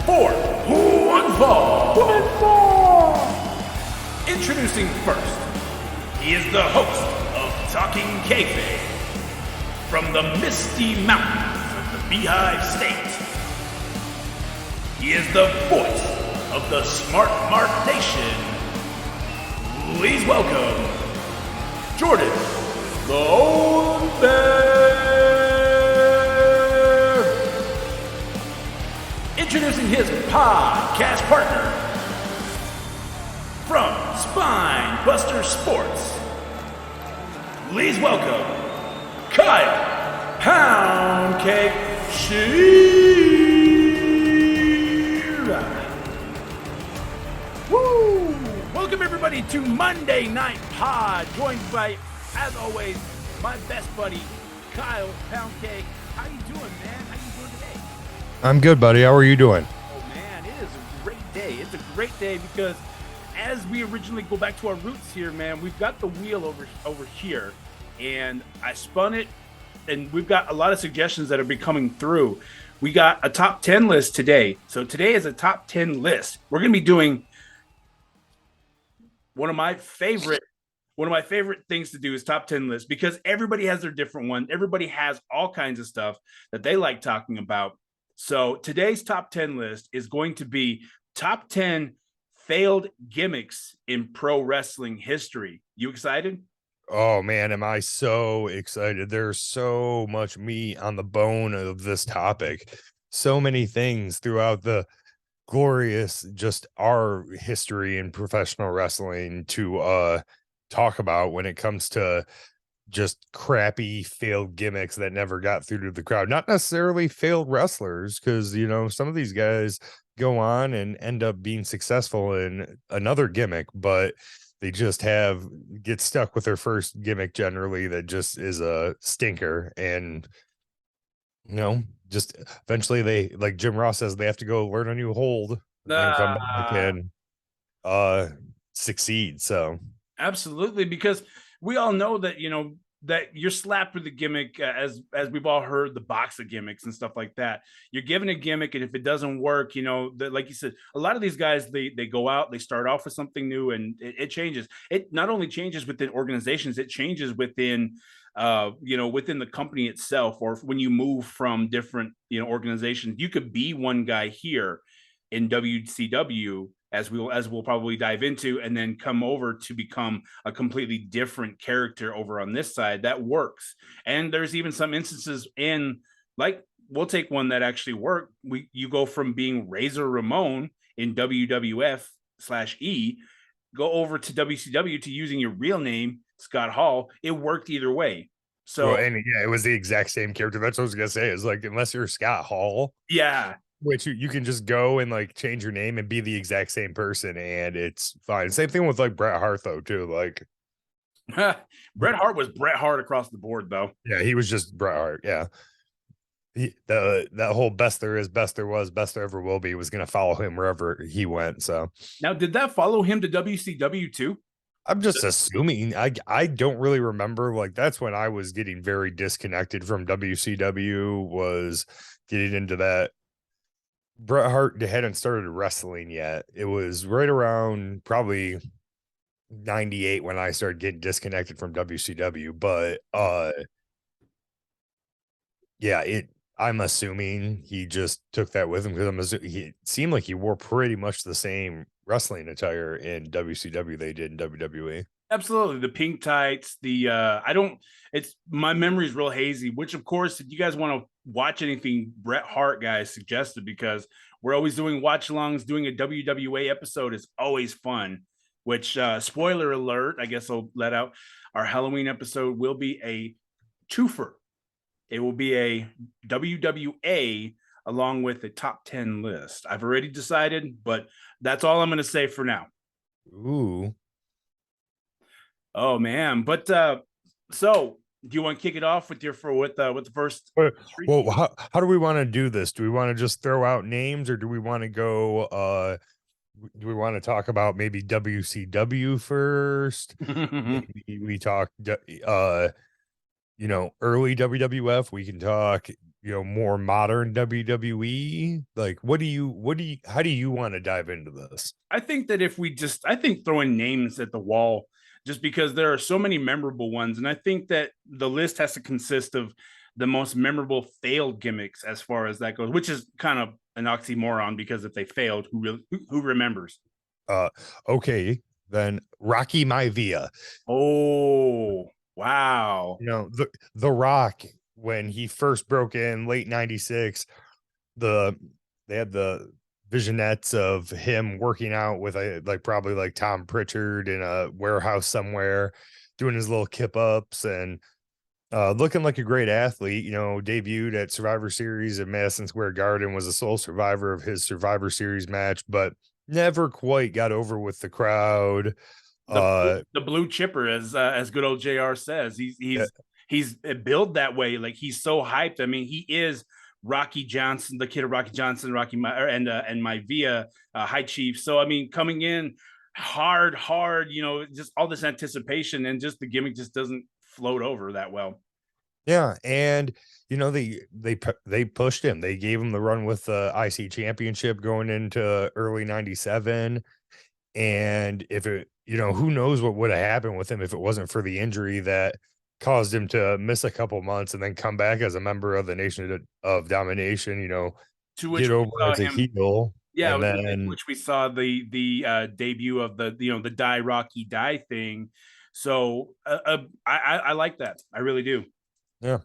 for One Fall. Introducing first, he is the host of Talking Kayfabe from the misty mountains of the Beehive State. He is the voice of the Smart Mark Nation. Please welcome Jordan, the Old Bear. Introducing his podcast partner from Spine Buster Sports. Please welcome Kyle Pound Cake Shearer. Woo! Welcome everybody to Monday Night Pod, joined by, as always, my best buddy, Kyle Pound Cake. How you doing, man? How you doing today? I'm good, buddy. How are you doing? Oh, man, it is a great day. It's a great day because as we originally go back to our roots here, man, we've got the wheel over here, and I spun it, and we've got a lot of suggestions that are be coming through. We got a top 10 list today. So today is a top 10 list. We're going to be doing one of my favorite things to do is top 10 lists, because everybody has their different one. Everybody has all kinds of stuff that they like talking about. So today's top 10 list is going to be top 10 failed gimmicks in pro wrestling history. You excited? Oh, man, am I so excited. There's so much meat on the bone of this topic. So many things throughout the glorious, just our history in professional wrestling to talk about when it comes to just crappy failed gimmicks that never got through to the crowd. Not necessarily failed wrestlers, because, you know, some of these guys go on and end up being successful in another gimmick, but they just get stuck with their first gimmick generally that just is a stinker. And, you know, just eventually they, like Jim Ross says, they have to go learn a new hold and come back and succeed. So absolutely, because we all know that, you know, that you're slapped with a gimmick, as we've all heard the box of gimmicks and stuff like that. You're given a gimmick, and if it doesn't work, you know, like you said, a lot of these guys, they go out, they start off with something new, and it changes. It not only changes within organizations, it changes within you know, within the company itself, or when you move from different, you know, organizations. You could be one guy here in WCW, as we'll probably dive into, and then come over to become a completely different character over on this side. That works. And there's even some instances in, like, we'll take one that actually worked. You go from being Razor Ramon in WWF/E, go over to WCW to using your real name, Scott Hall. It worked either way. So, well, and yeah, it was the exact same character. That's what I was gonna say. Is like, unless you're Scott Hall, yeah, which you can just go and like change your name and be the exact same person, and it's fine. Same thing with like Bret Hart though too. Like Bret Hart was Bret Hart across the board though. Yeah, he was just Bret Hart. Yeah, that whole best there is, best there was, best there ever will be was gonna follow him wherever he went. So now, did that follow him to WCW too? I'm just assuming. I don't really remember. Like, that's when I was getting very disconnected from WCW, was getting into that. Bret Hart hadn't started wrestling yet. It was right around probably 98 when I started getting disconnected from WCW. But yeah, I'm assuming he just took that with him, because he seemed like he wore pretty much the same wrestling attire in WCW they did in WWE. Absolutely. The pink tights, it's my memory is real hazy, which of course, if you guys want to watch anything Bret Hart guys suggested, because we're always doing watch alongs, doing a WWA episode is always fun, which spoiler alert, I guess I'll let out, our Halloween episode will be a twofer. It will be a WWA along with a top 10 list. I've already decided, but that's all I'm going to say for now. Ooh. Oh man. But so do you want to kick it off with the first? Well, how do we want to do this? Do we want to just throw out names, or do we want to go do we want to talk about maybe WCW first? Maybe we talk you know, early WWF. We can talk, more modern WWE? Like, how do you want to dive into this? I think that if we just, I think throwing names at the wall, just because there are so many memorable ones. And I think that the list has to consist of the most memorable failed gimmicks as far as that goes, which is kind of an oxymoron because if they failed, who remembers? Uh, okay, then Rocky Maivia. Oh, wow. The Rock, when he first broke in late 96, the they had the visionettes of him working out with probably like Tom Pritchard in a warehouse somewhere, doing his little kip ups and looking like a great athlete. Debuted at Survivor Series at Madison Square Garden, was the sole survivor of his Survivor Series match, but never quite got over with the crowd. The blue chipper, as good old JR says, Yeah, he's built that way. Like he's so hyped. I mean, he is Rocky Johnson, the kid of Rocky Johnson, and my Via High Chief. So I mean, coming in hard, just all this anticipation and just the gimmick just doesn't float over that well. yeah, and they pushed him. They gave him the run with the IC championship going into early 97. And if it, who knows what would have happened with him if it wasn't for the injury that caused him to miss a couple months and then come back as a member of the Nation of Domination, To which get we over saw as a him, heel. yeah, And then, which we saw the debut of the Die Rocky Die thing. So I like that. I really do. yeah.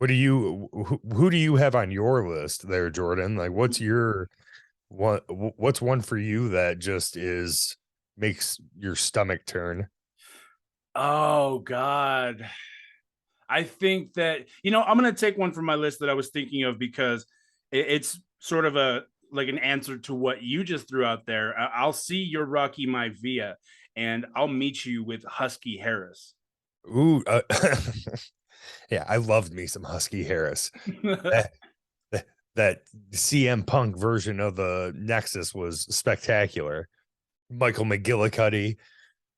Who do you have on your list there, Jordan? Like, what's one for you that just makes your stomach turn? Oh God. I think that, I'm going to take one from my list that I was thinking of because it's sort of like an answer to what you just threw out there. I'll see your Rocky Maivia and I'll meet you with Husky Harris. Ooh, yeah, I loved me some Husky Harris. That, that that CM Punk version of the Nexus was spectacular. Michael McGillicuddy.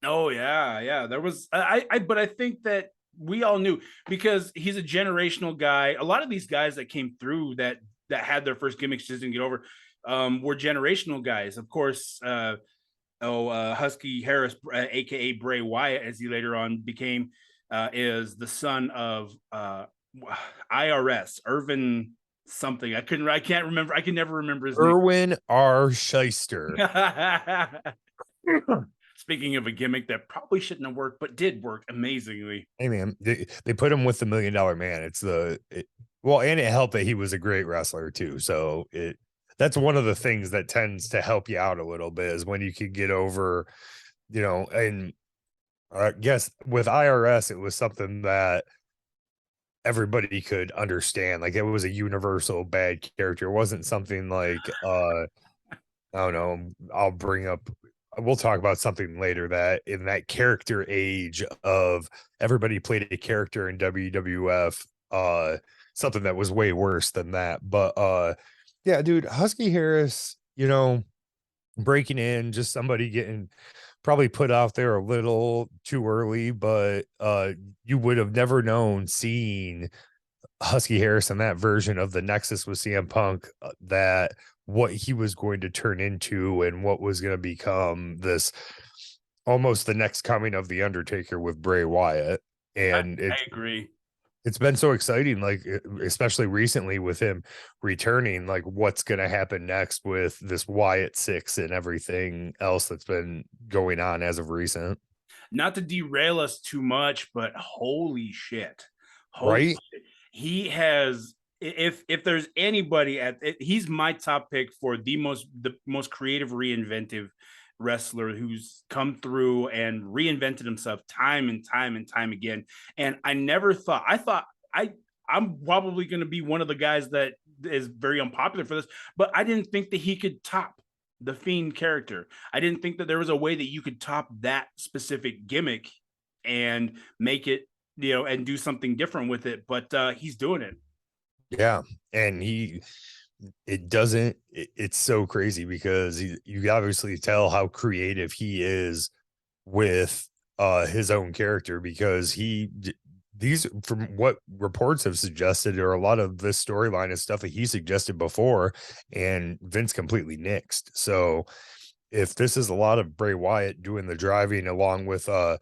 Oh yeah. There was but I think that we all knew because he's a generational guy. A lot of these guys that came through that had their first gimmicks just didn't get over were generational guys. Of course, Husky Harris, aka Bray Wyatt, as he later on became, is the son of IRS Irvin something. I can't remember. I can never remember his name. Irwin R. Shyster. Speaking of a gimmick that probably shouldn't have worked, but did work amazingly. Hey man, they put him with the $1 Million Man. Well, and it helped that he was a great wrestler too. So that's one of the things that tends to help you out a little bit is when you can get over, and I guess with IRS, it was something that everybody could understand. Like it was a universal bad character. It wasn't something like I don't know, we'll talk about something later that in that character age of everybody played a character in WWF, something that was way worse than that. But yeah, dude, Husky Harris, breaking in, just somebody getting probably put out there a little too early, but you would have never known seeing Husky Harris in that version of the Nexus with CM Punk that what he was going to turn into and what was going to become this almost the next coming of the Undertaker with Bray Wyatt. And I agree. it's been so exciting, like especially recently with him returning, like what's going to happen next with this Wyatt 6 and everything else that's been going on as of recent. Not to derail us too much, but holy shit. Right? He has, if there's anybody he's my top pick for the most creative, reinventive wrestler who's come through and reinvented himself time and time again. And I thought I'm probably going to be one of the guys that is very unpopular for this, but I didn't think that he could top the Fiend character. I didn't think that there was a way that you could top that specific gimmick and make it, and do something different with it. But he's doing it. Yeah. And it's so crazy because you obviously tell how creative he is with his own character because these, from what reports have suggested, or a lot of this storyline is stuff that he suggested before, and Vince completely nixed. So if this is a lot of Bray Wyatt doing the driving, along with I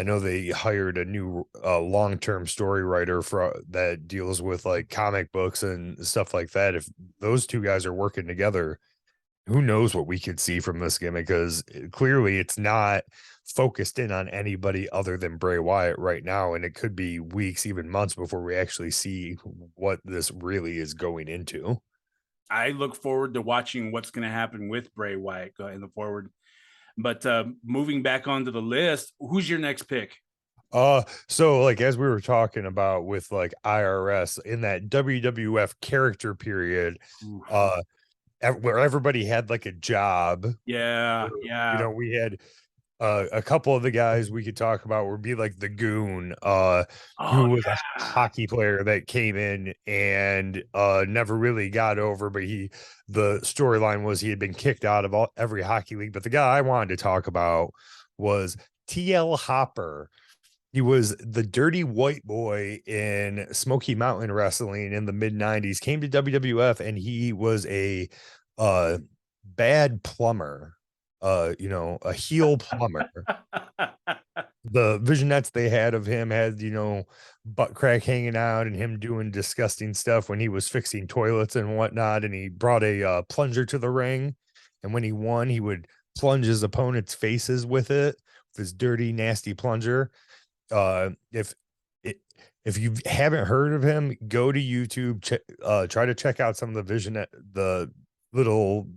know they hired a new long-term story writer for that deals with like comic books and stuff like that. If those two guys are working together, who knows what we could see from this gimmick, because clearly it's not focused in on anybody other than Bray Wyatt right now, and it could be weeks, even months, before we actually see what this really is going into. I look forward to watching what's going to happen with Bray Wyatt in the forward. But moving back onto the list, who's your next pick? So like as we were talking about with like IRS in that WWF character period, Oof. where everybody had like a job. Yeah, You yeah. know, we had a couple of the guys we could talk about would be like the Goon, Oh who was a yeah. hockey player that came in and never really got over, but the storyline was he had been kicked out of every hockey league. But the guy I wanted to talk about was TL Hopper. He was the dirty white boy in Smoky Mountain Wrestling in the mid 90s, came to WWF, and he was a uh bad plumber, you know, a heel plumber. The visionettes they had of him had, you know, butt crack hanging out and him doing disgusting stuff when he was fixing toilets and whatnot. And he brought a plunger to the ring, and when he won, he would plunge his opponent's faces with it, with his dirty, nasty plunger. If it, if you haven't heard of him, go to YouTube, try to check out some of the little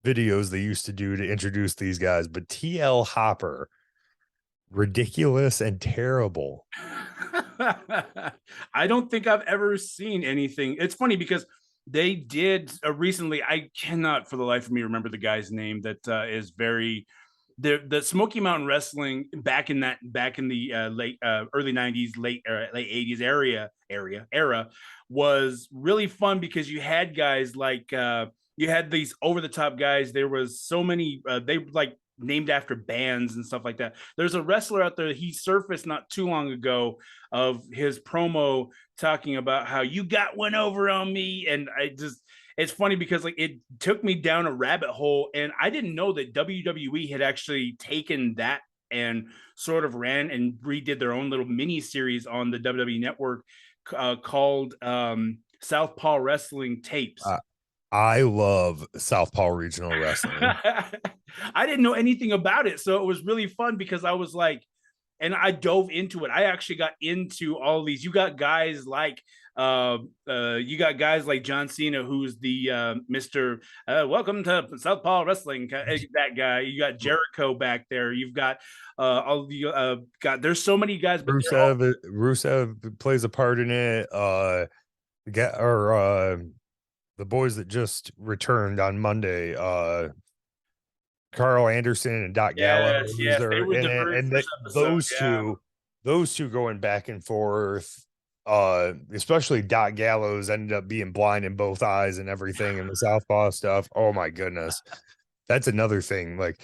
videos they used to do to introduce these guys. But TL Hopper, ridiculous and terrible. I don't think I've ever seen anything. It's funny because they did recently. I cannot for the life of me remember the guy's name that is very the Smoky Mountain Wrestling back in the late early 90s, late 80s era was really fun because you had guys like you had these over the top guys. There was so many they like named after bands and stuff like that. There's a wrestler out there, he surfaced not too long ago of his promo talking about how you got one over on me. And I just, it's funny because like it took me down a rabbit hole, and I didn't know that WWE had actually taken that and sort of ran and redid their own little mini series on the WWE network called Southpaw Wrestling Tapes. Uh, I love Southpaw Regional Wrestling. I didn't know anything about it. So it was really fun because I was like, and I dove into it. I actually got into all these. You got guys like John Cena, who's the Mr. Welcome to Southpaw Wrestling. That guy. You got Jericho back there. You've got all the God. There's so many guys, but they're all Rusev plays a part in it. The boys that just returned on Monday, Carl Anderson and Doc yes, Gallows yes. They are were in the it, very and first episode. Yeah. those two going back and forth. Especially Doc Gallows ended up being blind in both eyes and everything, and the Southpaw stuff. Oh my goodness, that's another thing. Like,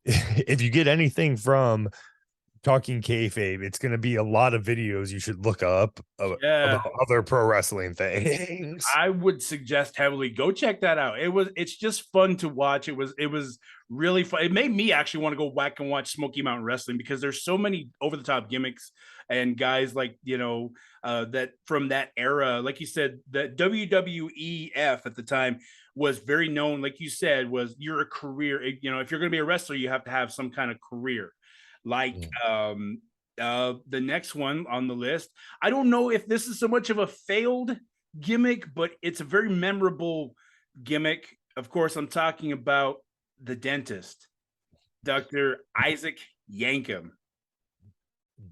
if you get anything from Talking Kayfabe, it's going to be a lot of videos you should look up Yeah. about other pro wrestling things. I would suggest heavily go check that out. It's just fun to watch. It was really fun. It made me actually want to go back and watch Smoky Mountain Wrestling because there's so many over the top gimmicks and guys like, that from that era. Like you said, that WWEF at the time was very known, like you said, was you're a career, if you're going to be a wrestler, you have to have some kind of career. Like the next one on the list, I don't know if this is so much of a failed gimmick, but it's a very memorable gimmick. Of course, I'm talking about the dentist, Dr. Isaac Yankem.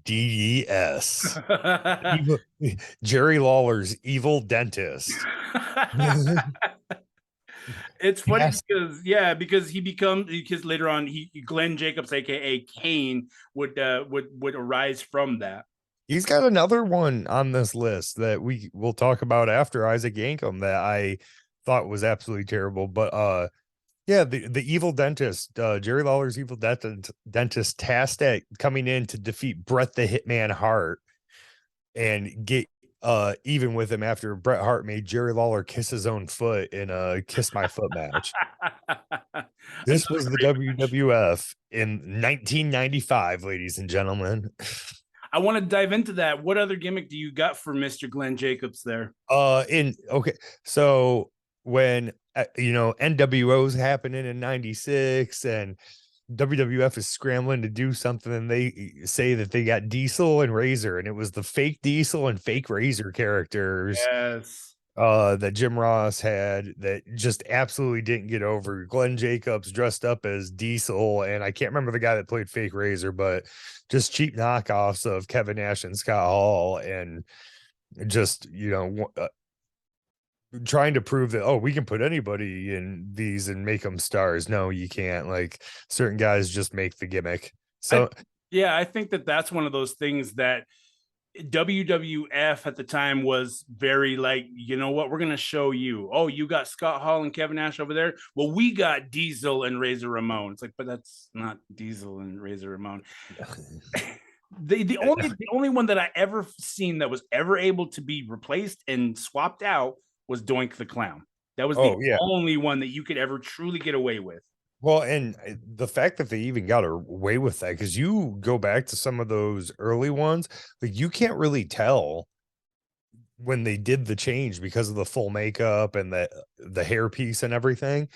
DES. Evil, Jerry Lawler's evil dentist. It's funny Yes. because because later on Glenn Jacobs, aka Kane, would arise from that. He's got another one on this list that we will talk about after Isaac Yankem that I thought was absolutely terrible. But yeah, the evil dentist, Jerry Lawler's evil dentist tasked at coming in to defeat Bret the Hitman Hart. and get even with him after Bret Hart made Jerry Lawler kiss his own foot in a Kiss My Foot match. This Another was the great match. WWF in 1995, ladies and gentlemen. I want to dive into that. What other gimmick do you got for Mr. Glenn Jacobs there? In okay, so when NWO's happening in 96 and WWF is scrambling to do something, and they say that they got Diesel and Razor, and it was the fake Diesel and fake Razor characters Yes. that Jim Ross had that just absolutely didn't get over. Glenn Jacobs dressed up as Diesel, and I can't remember the guy that played fake Razor, but just cheap knockoffs of Kevin Nash and Scott Hall, and just trying to prove that, oh, we can put anybody in these and make them stars. No, you can't. Like, certain guys just make the gimmick. I So yeah, I think that that's one of those things that WWF at the time was very like, you know what, we're going to show you. Oh, you got Scott Hall and Kevin Nash over there. Well, we got Diesel and Razor Ramon. It's like, but that's not Diesel and Razor Ramon. The only one that I ever seen that was ever able to be replaced and swapped out was Doink the Clown. That was the oh yeah. only one that you could ever truly get away with. Well, and the fact that they even got away with that, because you go back to some of those early ones, like you can't really tell when they did the change because of the full makeup and the hairpiece and everything.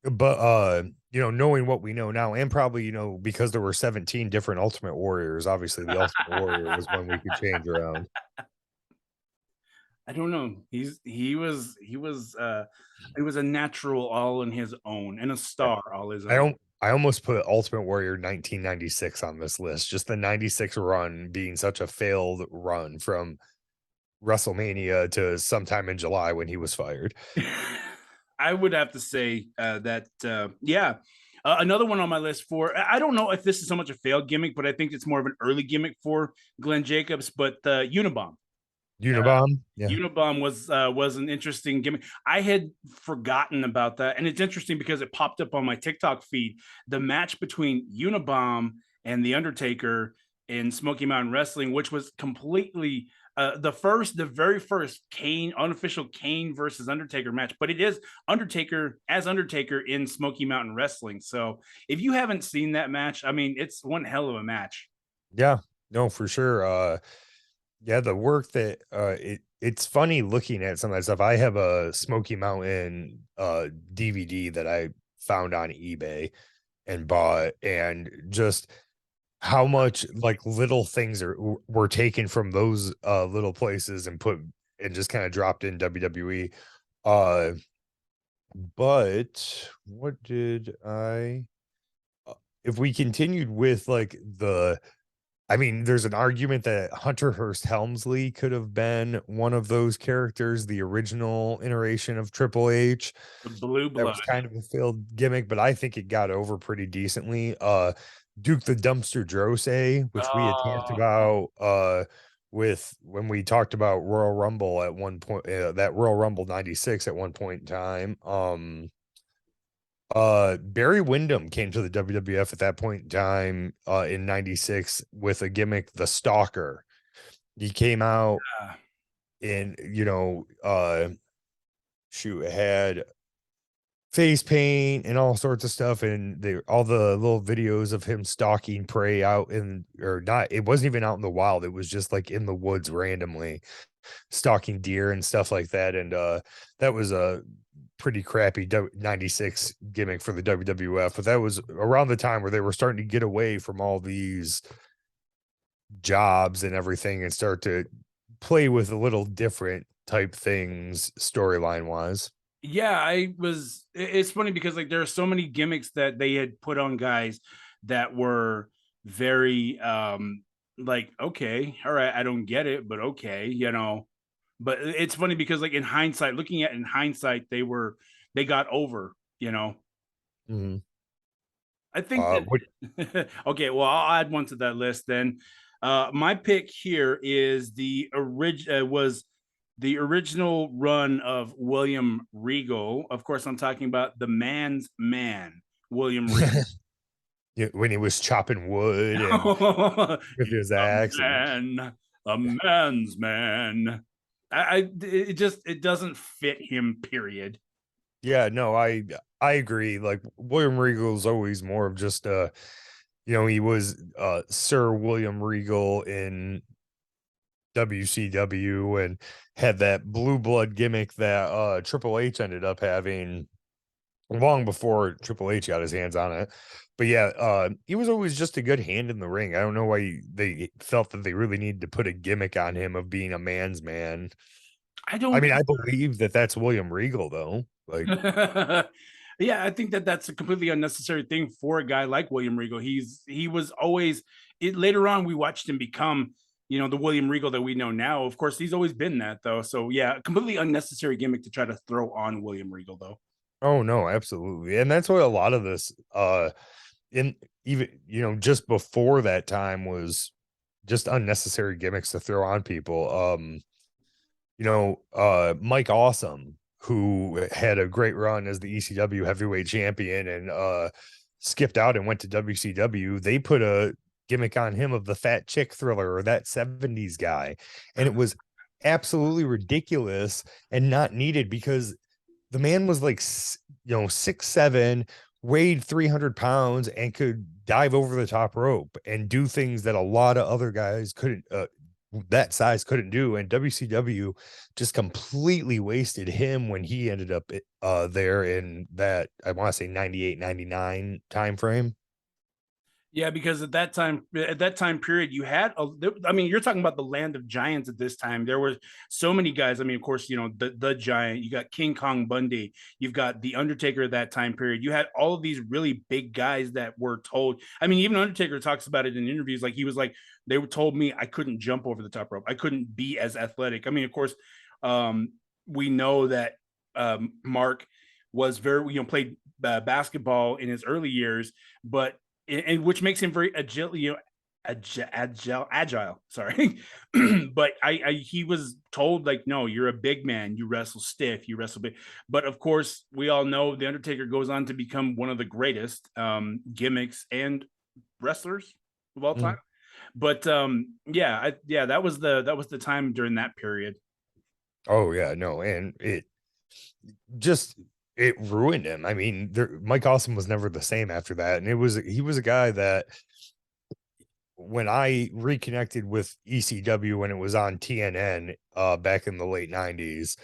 But knowing what we know now, and probably, because there were 17 different Ultimate Warriors, obviously the Ultimate Warrior was one we could change around. I don't know. He was a natural all in his own and a star all his I own. don't I almost put Ultimate Warrior 1996 on this list, just the 96 run being such a failed run from WrestleMania to sometime in July when he was fired. I would have to say that yeah. Another one on my list for I don't know if this is so much a failed gimmick, but I think it's more of an early gimmick for Glenn Jacobs. But Unibomb, Unibomb, yeah. Unibomb was an interesting gimmick. I had forgotten about that, and it's interesting because it popped up on my TikTok feed. The match between Unibomb and the Undertaker in Smoky Mountain Wrestling, which was completely the very first Kane unofficial Kane versus Undertaker match, but it is Undertaker as Undertaker in Smoky Mountain Wrestling. So if you haven't seen that match, I mean, it's one hell of a match. Yeah, no, for sure. Yeah, the work that it's funny looking at some of that stuff. I have a Smoky Mountain DVD that I found on eBay and bought, and just how much like little things were taken from those little places and put and just kind of dropped in WWE. Uh but what did I if we continued with like I mean, there's an argument that Hunter Hearst Helmsley could have been one of those characters, the original iteration of Triple H. The Blue That Blood. was kind of a failed gimmick, but I think it got over pretty decently. Duke the Dumpster Drose, which we had talked Oh, about with when we talked about Royal Rumble at one point, that Royal Rumble 96 at one point in time. Barry Windham came to the WWF at that point in time in 96 with a gimmick, the Stalker. He came out yeah. in, shoot, had face paint and all sorts of stuff, and all the little videos of him stalking prey out in, or not, it wasn't even out in the wild, it was just like in the woods randomly stalking deer and stuff like that. And that was a pretty crappy 96 gimmick for the WWF, but that was around the time where they were starting to get away from all these jobs and everything and start to play with a little different type things storyline wise. Yeah, it's funny because like there are so many gimmicks that they had put on guys that were very like, okay, all right, I don't get it, but okay, but it's funny because like in hindsight, looking at in hindsight, they got over, Mhm. I think What that okay, well, I'll add one to that list then. My pick here is the original run of William Regal. Of course, I'm talking about the man's man, William Regal. yeah, when he was chopping wood and with He's his the axe and man. a man's man. It just it doesn't fit him. Period. Yeah, no, I agree. Like William Regal is always more of just he was Sir William Regal in WCW and had that blue blood gimmick that Triple H ended up having long before Triple H got his hands on it. But yeah, he was always just a good hand in the ring. I don't know why they felt that they really needed to put a gimmick on him of being a man's man. I I don't. mean, I believe that that's William Regal though. Like, Yeah, I think that that's a completely unnecessary thing for a guy like William Regal. He was always it. Later on, we watched him become the William Regal that we know now. Of course, he's always been that though. So yeah, completely unnecessary gimmick to try to throw on William Regal though. oh no, absolutely. And that's what a lot of this in even just before that time was just unnecessary gimmicks to throw on people. Mike Awesome, who had a great run as the ECW heavyweight champion and skipped out and went to WCW, they put a gimmick on him of the fat chick thriller or that 70s guy. And it was absolutely ridiculous and not needed because the man was like, 6'7", weighed 300 pounds, and could dive over the top rope and do things that a lot of other guys couldn't, that size couldn't do. And WCW just completely wasted him when he ended up there in that, I want to say 98, 99 time frame. Yeah, because at that time period, you had, I mean, you're talking about the land of giants at this time. There were so many guys. I mean, of course, the giant, you got King Kong Bundy, you've got The Undertaker at that time period. You had all of these really big guys that were told. I mean, even Undertaker talks about it in interviews. Like he was like, they were told me I couldn't jump over the top rope. I couldn't be as athletic. I mean, of course, we know that Mark was very, played basketball in his early years, but and which makes him very agile, agile. Sorry, but he was told like, no, you're a big man. You wrestle stiff. You wrestle big. But of course, we all know the Undertaker goes on to become one of the greatest gimmicks and wrestlers of all time. Mm. But yeah, that was the time during that period. Oh yeah, no, and just it ruined him. I mean, Mike Awesome was never the same after that, and he was a guy that when I reconnected with ECW when it was on TNN back in the late 90s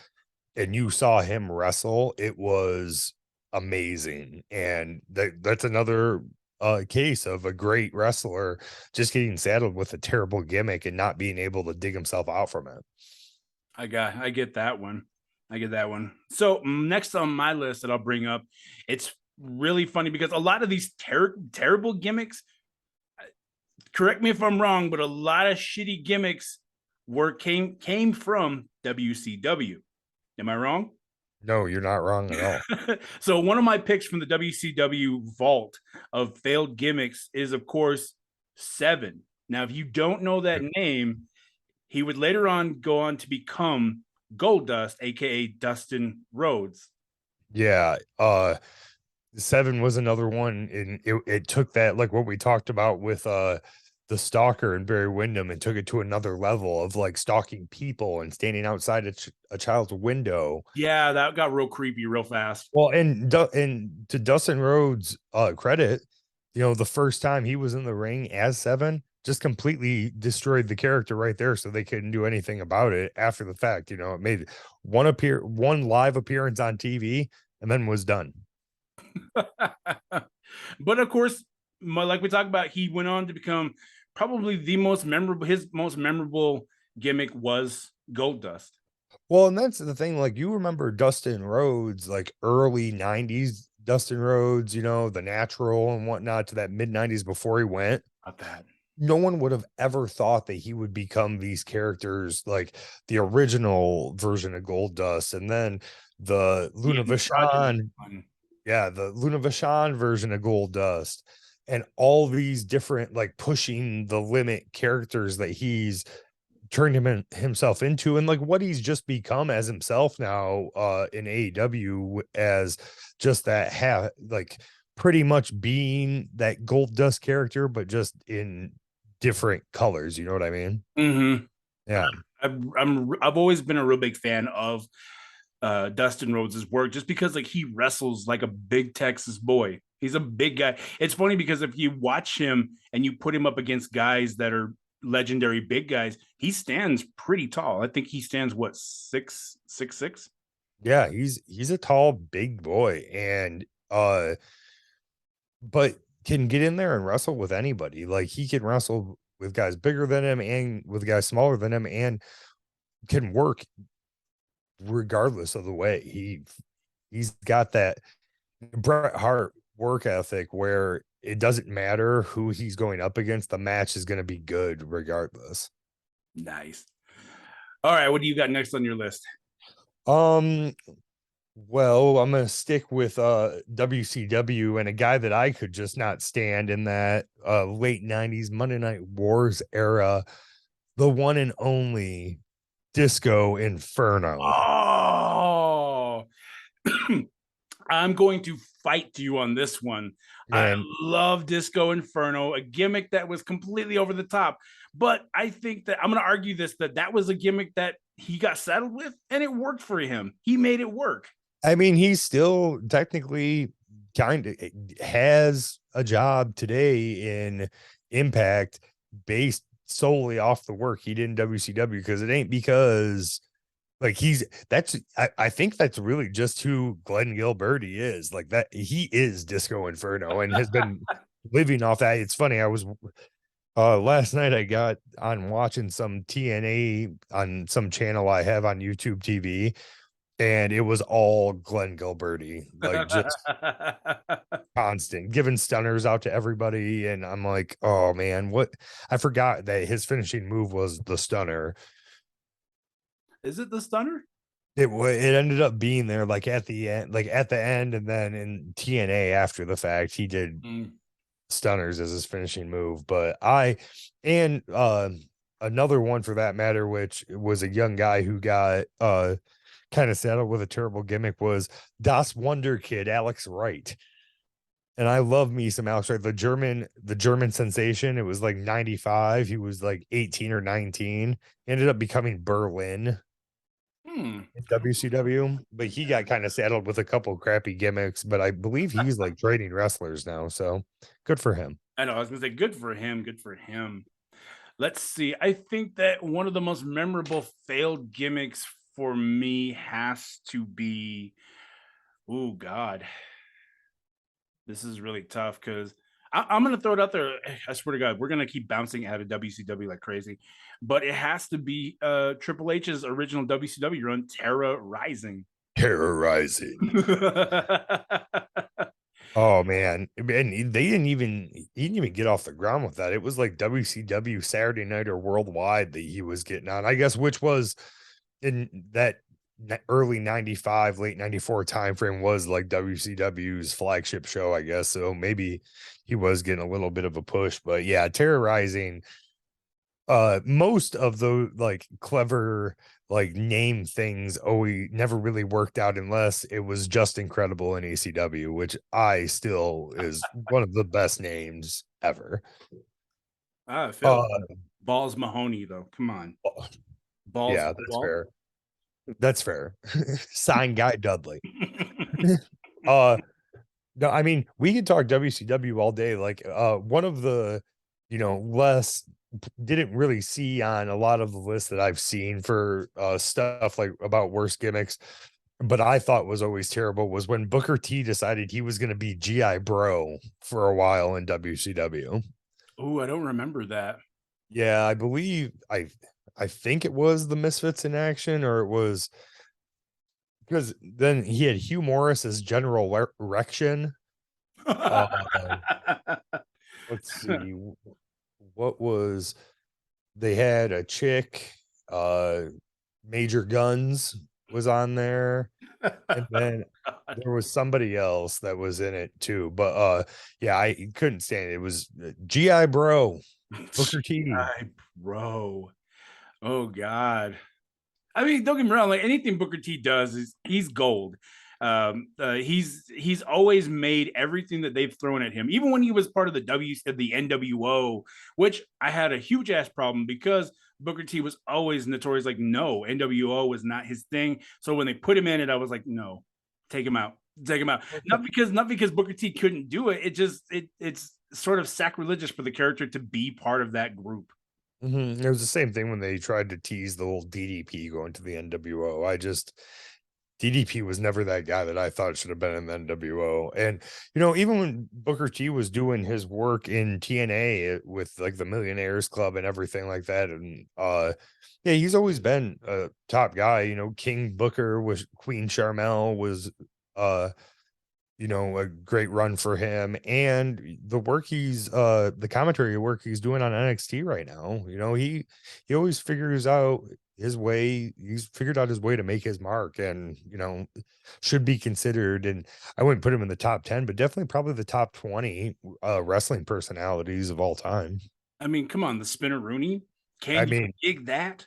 and you saw him wrestle, it was amazing. And that's another case of a great wrestler just getting saddled with a terrible gimmick and not being able to dig himself out from it. I get that one. I get that one. So next on my list that I'll bring up, it's really funny because a lot of these terrible gimmicks, correct me if I'm wrong, but a lot of shitty gimmicks came from WCW. Am I wrong? No, you're not wrong at all. So one of my picks from the WCW vault of failed gimmicks is, of course, Seven. Now, if you don't know that name, he would later on go on to become Goldust, aka Dustin Rhodes. Yeah, Seven was another one, and it took that, like what we talked about with the stalker and Barry Windham, and took it to another level of like stalking people and standing outside a child's window. Yeah, that got real creepy real fast. Well, and to Dustin Rhodes' credit, the first time he was in the ring as Seven, just completely destroyed the character right there, so they couldn't do anything about it after the fact. It made one live appearance on TV and then was done. But of course, like we talked about, he went on to become probably the most memorable. His most memorable gimmick was Goldust. Well, and that's the thing. Like, you remember Dustin Rhodes, like early 90s Dustin Rhodes, the natural and whatnot, to that mid 90s before he went. About that. No one would have ever thought that he would become these characters, like the original version of Goldust, and then the Luna Vachon. Yeah, the Luna Vachon version of Goldust, and all these different, like, pushing the limit characters that he's turned himself into, and like what he's just become as himself now in AEW, as just that like pretty much being that Goldust character, but just in different colors. You know what I mean? Mm-hmm. Yeah. I've always been a real big fan of Dustin Rhodes' work just because like he wrestles like a big Texas boy. He's a big guy. It's funny because if you watch him and you put him up against guys that are legendary big guys, he stands pretty tall. I think he stands what 6'6". Yeah, he's a tall, big boy, and but can get in there and wrestle with anybody. Like he can wrestle with guys bigger than him and with guys smaller than him, and can work regardless of the way. He's got that Bret Hart work ethic where it doesn't matter who he's going up against, the match is going to be good regardless. Nice. All right, what do you got next on your list? Um, well, I'm gonna stick with WCW and a guy that I could just not stand in that late 90s Monday Night Wars era, the one and only Disco Inferno. Oh, I'm going to fight you on this one. I And love Disco Inferno, a gimmick that was completely over the top. But I think that I'm going to argue this that was a gimmick that he got settled with and it worked for him. He made it work. I mean, he's still technically kind of has a job today in Impact based solely off the work he did in WCW, because it ain't because like I think that's really just who Glenn Gilberti is. Like that he is Disco Inferno and has been living off that. It's funny, I was last night I got on watching some TNA on some channel I have on YouTube TV, and it was all Glenn Gilberti, like just constant giving stunners out to everybody. And I'm like, oh man, what, I forgot that his finishing move was the stunner. Is it the stunner? It ended up being there like at the end, and then in TNA after the fact, he did stunners as his finishing move. But and another one for that matter, which was a young guy who got kind of saddled with a terrible gimmick, was Das Wonder Kid, Alex Wright. And I love me some Alex Wright, the German sensation. It was like 95. He was like 18 or 19. He ended up becoming Berlin in WCW, but he got kind of saddled with a couple crappy gimmicks. But I believe he's like trading wrestlers now. So good for him. I know. I was going to say, good for him. Good for him. Let's see. I think that one of the most memorable failed gimmicks for me has to be, oh God, this is really tough because I'm going to throw it out there. I swear to God, we're going to keep bouncing out of WCW like crazy, but it has to be Triple H's original WCW run, Terra Rising. Terrorizing. Oh man, and they didn't even he didn't even get off the ground with that. It was like WCW Saturday Night or Worldwide that he was getting on, I guess, which was in that early 95, late 94 time frame, was like WCW's flagship show, I guess. So maybe he was getting a little bit of a push, but yeah, Terrorizing. Most of the like clever like name things always never really worked out unless it was just incredible in ACW, which I still is one of the best names ever. Phil. Balls Mahoney, though. Come on. Balls. Yeah, that's fair. That's fair. Sign Guy Dudley. uh no, I mean, we can talk WCW all day. Like one of the, less didn't really see on a lot of the lists that I've seen for stuff like about worst gimmicks, but I thought was always terrible, was when Booker T decided he was going to be GI Bro for a while in WCW. Oh, I don't remember that. Yeah, I believe I think it was the Misfits in action, or it was because then he had Hugh Morris as General Erection. Let's see, what was, they had a chick, Major Guns was on there, and then there was somebody else that was in it too. But yeah, I couldn't stand it. It was GI Bro, Booker T. GI Bro. Oh God. I mean, don't get me wrong. Like anything Booker T does is he's gold. He's always made everything that they've thrown at him. Even when he was part of the NWO, which I had a huge ass problem because Booker T was always notorious like, no, NWO was not his thing. So when they put him in it, I was like, no, take him out. Take him out. Not because Booker T couldn't do it. It's sort of sacrilegious for the character to be part of that group. It was the same thing when they tried to tease the whole DDP going to the NWO. DDP was never that guy that I thought should have been in the NWO. And even when Booker T was doing his work in TNA with like the Millionaires Club and everything like that, and yeah, he's always been a top guy. King Booker was Queen Charmel was uh a great run for him, and the commentary work he's doing on NXT right now. He always figures out his way. He's figured out his way to make his mark, and should be considered. And I wouldn't put him in the top 10, but definitely probably the top 20 wrestling personalities of all time. I mean, come on, the Spinner Rooney. I Can you mean, dig that?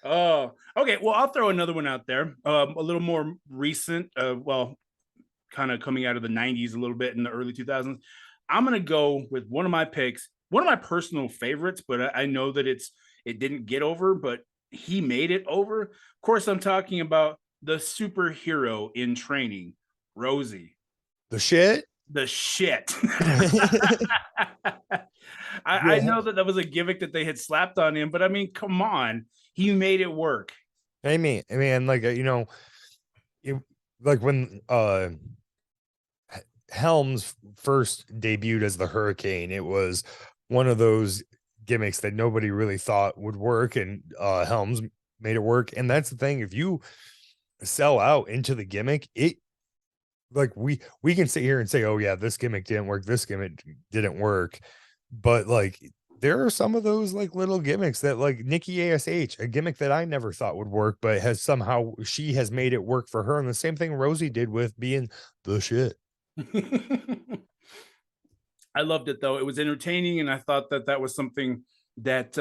Oh, okay. Well, I'll throw another one out there. A little more recent. Well, kind of coming out of the 90s a little bit in the early 2000s. I'm going to go with one of my picks, one of my personal favorites, but I know that it didn't get over, but he made it over. Of course, I'm talking about the superhero in training, Rosie. the shit. The shit. I Yeah. know that was a gimmick that they had slapped on him, but I mean, come on, he made it work. I mean, like like when Helms first debuted as the Hurricane, it was one of those gimmicks that nobody really thought would work, and Helms made it work. And that's the thing, if you sell out into the gimmick, it like we can sit here and say, oh yeah, this gimmick didn't work, this gimmick didn't work, but like there are some of those like little gimmicks that, like Nikki Ash, a gimmick that I never thought would work, but she has made it work for her. And the same thing Rosie did with being the shit. I loved it though. It was entertaining, and I thought that was something that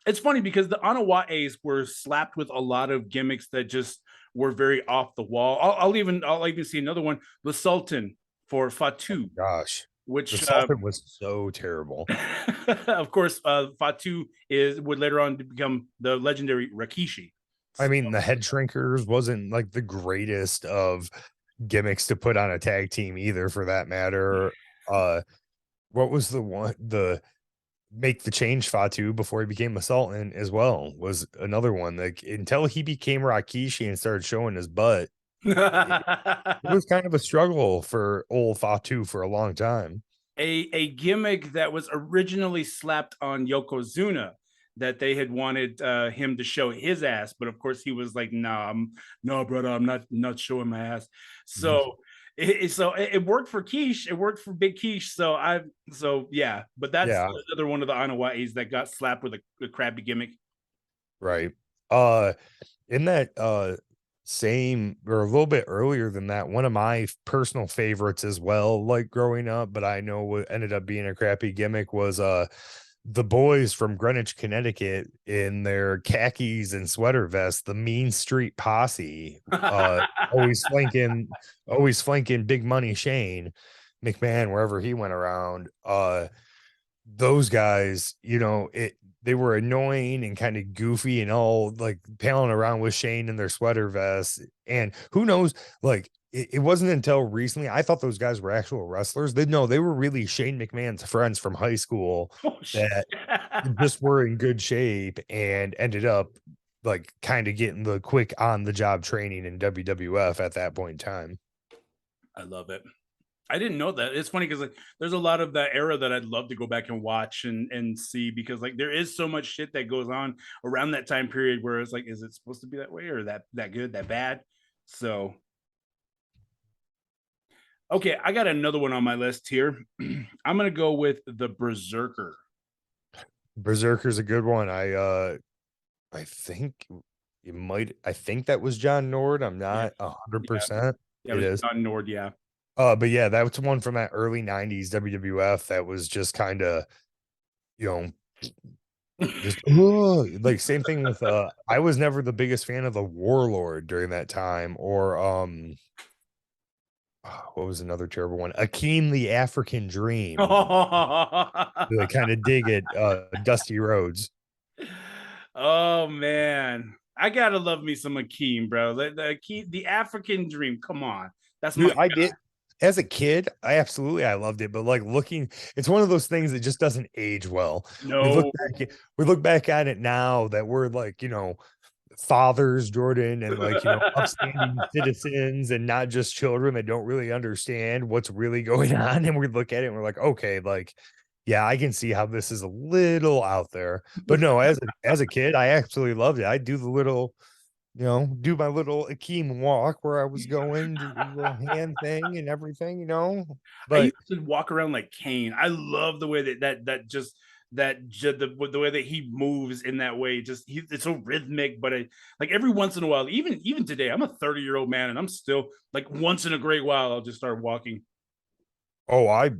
it's funny because the Anawaes were slapped with a lot of gimmicks that just were very off the wall. I'll even see another one, the Sultan for Fatu, Gosh, the which Sultan was so terrible. of course Fatu is would later on become the legendary Rikishi. I So, mean, the head shrinkers wasn't like the greatest of gimmicks to put on a tag team either, for that matter. What was the make the change Fatu before he became a Sultan as well was another one. Like until he became Rakishi and started showing his butt, it was kind of a struggle for old Fatu for a long time. a gimmick that was originally slapped on Yokozuna that they had wanted him to show his ass, but of course he was like, "Nah, no, brother, I'm not showing my ass." Mhm. So it worked for Quiche, it worked for Big Quiche. So yeah, but that's Yeah, another one of the Anawais that got slapped with a crappy gimmick. right. In that same or a little bit earlier than that, one of my personal favorites as well, like growing up, but I know what ended up being a crappy gimmick was the boys from Greenwich, Connecticut in their khakis and sweater vests, the Mean Street Posse, uh always flanking always flanking Big Money Shane McMahon wherever he went around. Those guys, they were annoying and kind of goofy and all like palling around with Shane in their sweater vests. And who knows, like it wasn't until recently I thought those guys were actual wrestlers. They were really Shane McMahon's friends from high school Oh shit. that just were in good shape and ended up like kind of getting the quick on the job training in WWF at that point in time. I love it. I didn't know that. It's funny because like there's a lot of that era that I'd love to go back and watch and see, because like there is so much shit that goes on around that time period where it's like, is it supposed to be that way or that good, that bad? So okay, I got another one on my list here. I'm gonna go with the Berserker. Berserker's a good one. I think I think that was John Nord. I'm Yeah, not yeah, 100%. yeah. It It was is. John Nord. Yeah. But yeah, that's one from that early 90s WWF that was just kind of, you know, just like same thing with I was never the biggest fan of the Warlord during that time, or what was another terrible one? Akeem the African Dream. They kind of dig at Dusty Rhodes. Oh man, I gotta love me some Akeem, bro. The African Dream. Come on, that's my Dude, I did as a kid, I loved it, but like looking, it's one of those things that just doesn't age well. We look no. we look back at it now that we're like, fathers, Jordan, and like, upstanding citizens and not just children that don't really understand what's really going on. And we look at it and we're like, okay, like, yeah, I can see how this is a little out there. But no, as a kid, I absolutely loved it. I do the little, do my little Akeem walk where I was going, do the little hand thing and everything. I used But to walk around like Kane. I love the way the way that he moves in that way. It's so rhythmic, but like every once in a while, even today, I'm a 30-year-old man, and I'm still like once in a great while, I'll just start walking. oh, I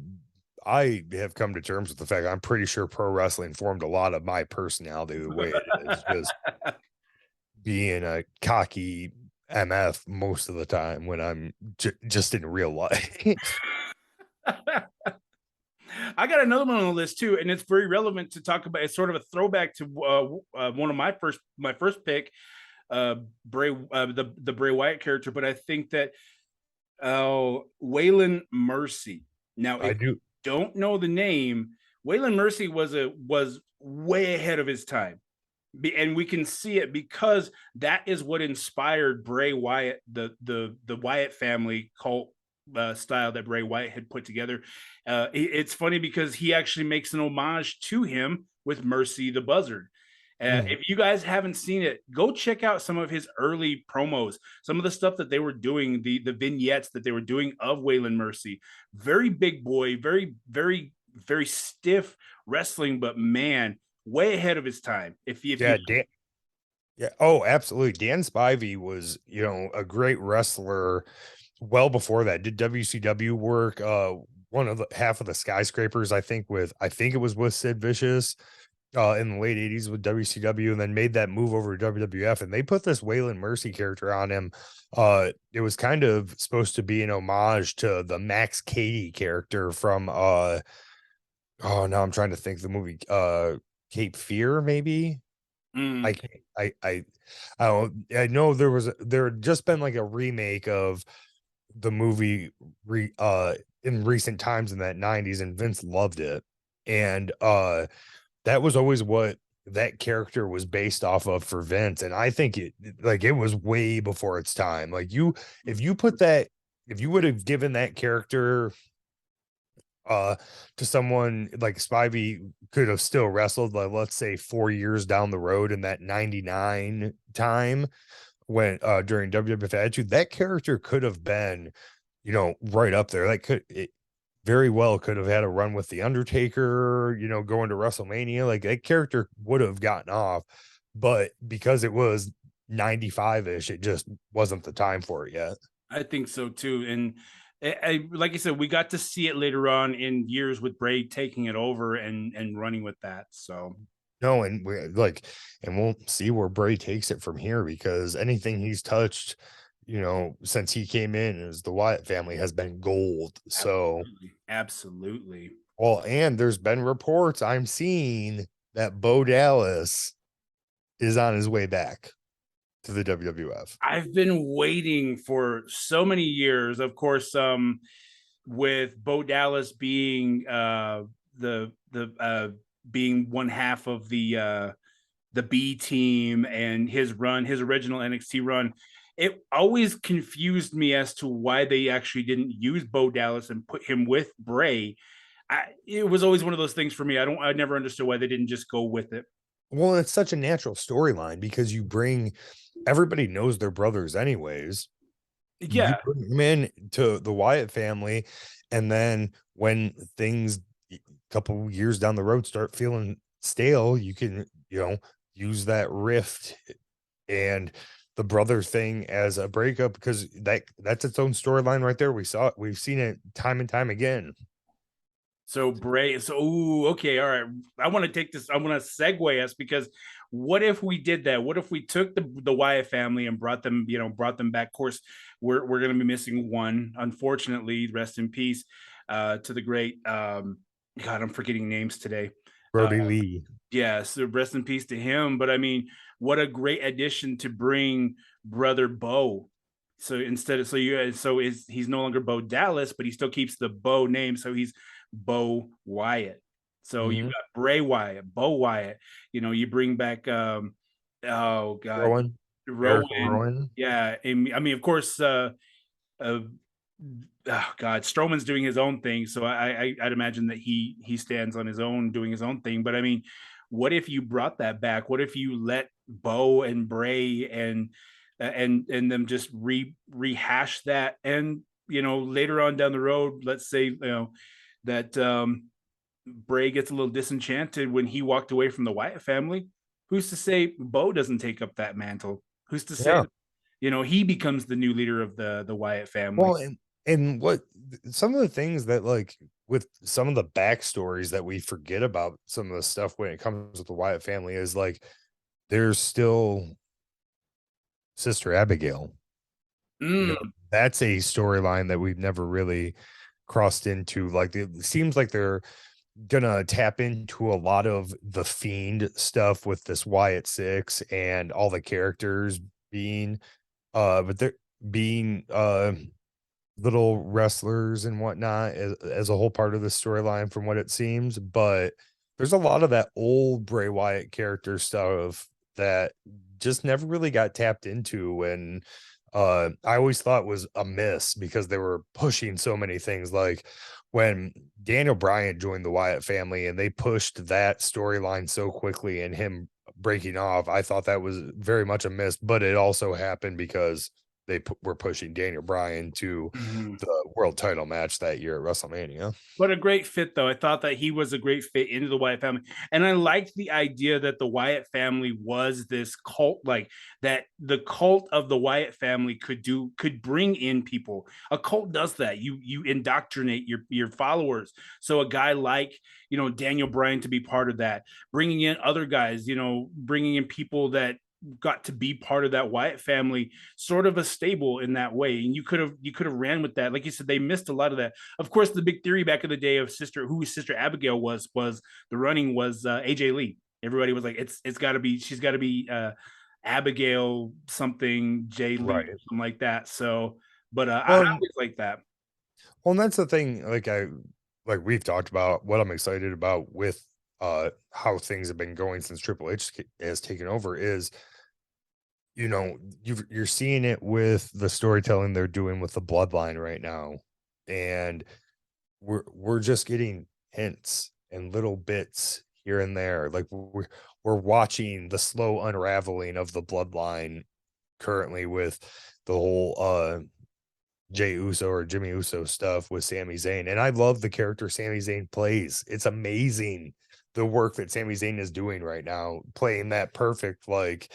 have come to terms with the fact I'm pretty sure pro wrestling formed a lot of my personality the way it is, just being a cocky MF most of the time when I'm just in real life. I got another one on the list too, and it's very relevant to talk about. It's sort of a throwback to one of my first pick, Bray, the Bray Wyatt character. But I think that Waylon Mercy. Now, I if you do. don't know the name, Waylon Mercy was way ahead of his time. And we can see it because that is what inspired Bray Wyatt, the Wyatt family cult style that Bray Wyatt had put together. It's funny because he actually makes an homage to him with Mercy the Buzzard. Mm. If you guys haven't seen it, go check out some of his early promos, some of the stuff that they were doing, the vignettes that they were doing of Waylon Mercy. Very big boy, very, very, very stiff wrestling, but man, way ahead of his time. If you Yeah, Dan. Yeah. Oh, absolutely. Dan Spivey was, a great wrestler well before that. Did WCW work? One of the half of the skyscrapers, I think it was with Sid Vicious in the late 80s with WCW, and then made that move over to WWF, and they put this Waylon Mercy character on him. It was kind of supposed to be an homage to the Max Cady character from oh, now I'm trying to think the movie Cape Fear, maybe. I mm, can't, I don't, I know there had just been like a remake of the movie in recent times in that 90s, and Vince loved it. And that was always what that character was based off of for Vince. And I think it was way before its time. Like if you put that, if you would have given that character to someone like Spivey could have still wrestled, like let's say 4 years down the road in that 99 time when during WWF Attitude, that character could have been, right up there. It very well could have had a run with the Undertaker, going to WrestleMania. Like that character would have gotten off, but because it was 95-ish, it just wasn't the time for it yet. I think so too. And like I said, we got to see it later on in years with Bray taking it over and running with that. So No, and and we'll see where Bray takes it from here, because anything he's touched, since he came in as the Wyatt family has been gold. So, absolutely. well, and there's been reports I'm seeing that Bo Dallas is on his way back to the WWF. I've been waiting for so many years. Of course, with Bo Dallas being the being one half of the B team and his original NXT run, it always confused me as to why they actually didn't use Bo Dallas and put him with Bray. It was always one of those things for me. I never understood why they didn't just go with it. Well, it's such a natural storyline because everybody knows their brothers anyways. You Yeah, bring them in to the Wyatt family, and then when things a couple years down the road start feeling stale, you can, use that rift and the brother thing as a breakup, because that's its own storyline right there. We've seen it time and time again. so Bray, so ooh, okay, all right. I want to take this. I want to segue us because What if we did that? What if we took the Wyatt family and brought them, brought them back? Of course, we're going to be missing one, unfortunately. Rest in peace to the great. God, I'm forgetting names today. Uh, Brody Lee. yeah, so rest in peace to him. But I mean, what a great addition to bring brother Bo. So instead of so is he's no longer Bo Dallas, but he still keeps the Bo name, so he's Bo Wyatt. So you Mm-hmm. got Bray Wyatt, Bo Wyatt. You bring back oh god, Rowan. Eric Rowan. Rowan. Yeah, and, I mean, of course, uh oh God, Strowman's doing his own thing, so I'd imagine that he stands on his own, doing his own thing. But I mean, what if you brought that back? What if you let Bo and Bray and them just rehash that, and later on down the road, let's say that Bray gets a little disenchanted when he walked away from the Wyatt family. Who's to say Bo doesn't take up that mantle? Who's to say Yeah. that, he becomes the new leader of the Wyatt family? Well, and what some of the things that like with some of the backstories that we forget about some of the stuff when it comes with the Wyatt family is like there's still Sister Abigail. You know, Mm, that's a storyline that we've never really crossed into. Like it seems like they're gonna tap into a lot of the Fiend stuff with this Wyatt Six and all the characters being but they're being little wrestlers and whatnot as a whole part of the storyline from what it seems. But there's a lot of that old Bray Wyatt character stuff that just never really got tapped into. And I always thought was a miss because they were pushing so many things. Like when Daniel Bryan joined the Wyatt family and they pushed that storyline so quickly and him breaking off, I thought that was very much a miss. But it also happened because were pushing Daniel Bryan to mhm. the world title match that year at WrestleMania. What a great fit, though. I thought that he was a great fit into the Wyatt family. And I liked the idea that the Wyatt family was this cult, like that the cult of the Wyatt family could bring in people. A cult does that. You indoctrinate your followers. So a guy like, Daniel Bryan to be part of that, bringing in other guys, bringing in people that got to be part of that Wyatt family, sort of a stable in that way. And you could have ran with that. Like you said, they missed a lot of that. Of course, the big theory back in the day of who Sister Abigail was the running was AJ Lee. Everybody was like, it's got to be, she's got to be Abigail something J Lee, Right. something like that. So, but I Well, always like that. well, and that's the thing. Like we've talked about what I'm excited about with how things have been going since Triple H has taken over is you're seeing it with the storytelling they're doing with the bloodline right now, and we're just getting hints and little bits here and there. Like we're watching the slow unraveling of the bloodline currently with the whole Jay Uso or Jimmy Uso stuff with Sami Zayn. And I love the character Sami Zayn plays. It's amazing the work that Sami Zayn is doing right now, playing that perfect like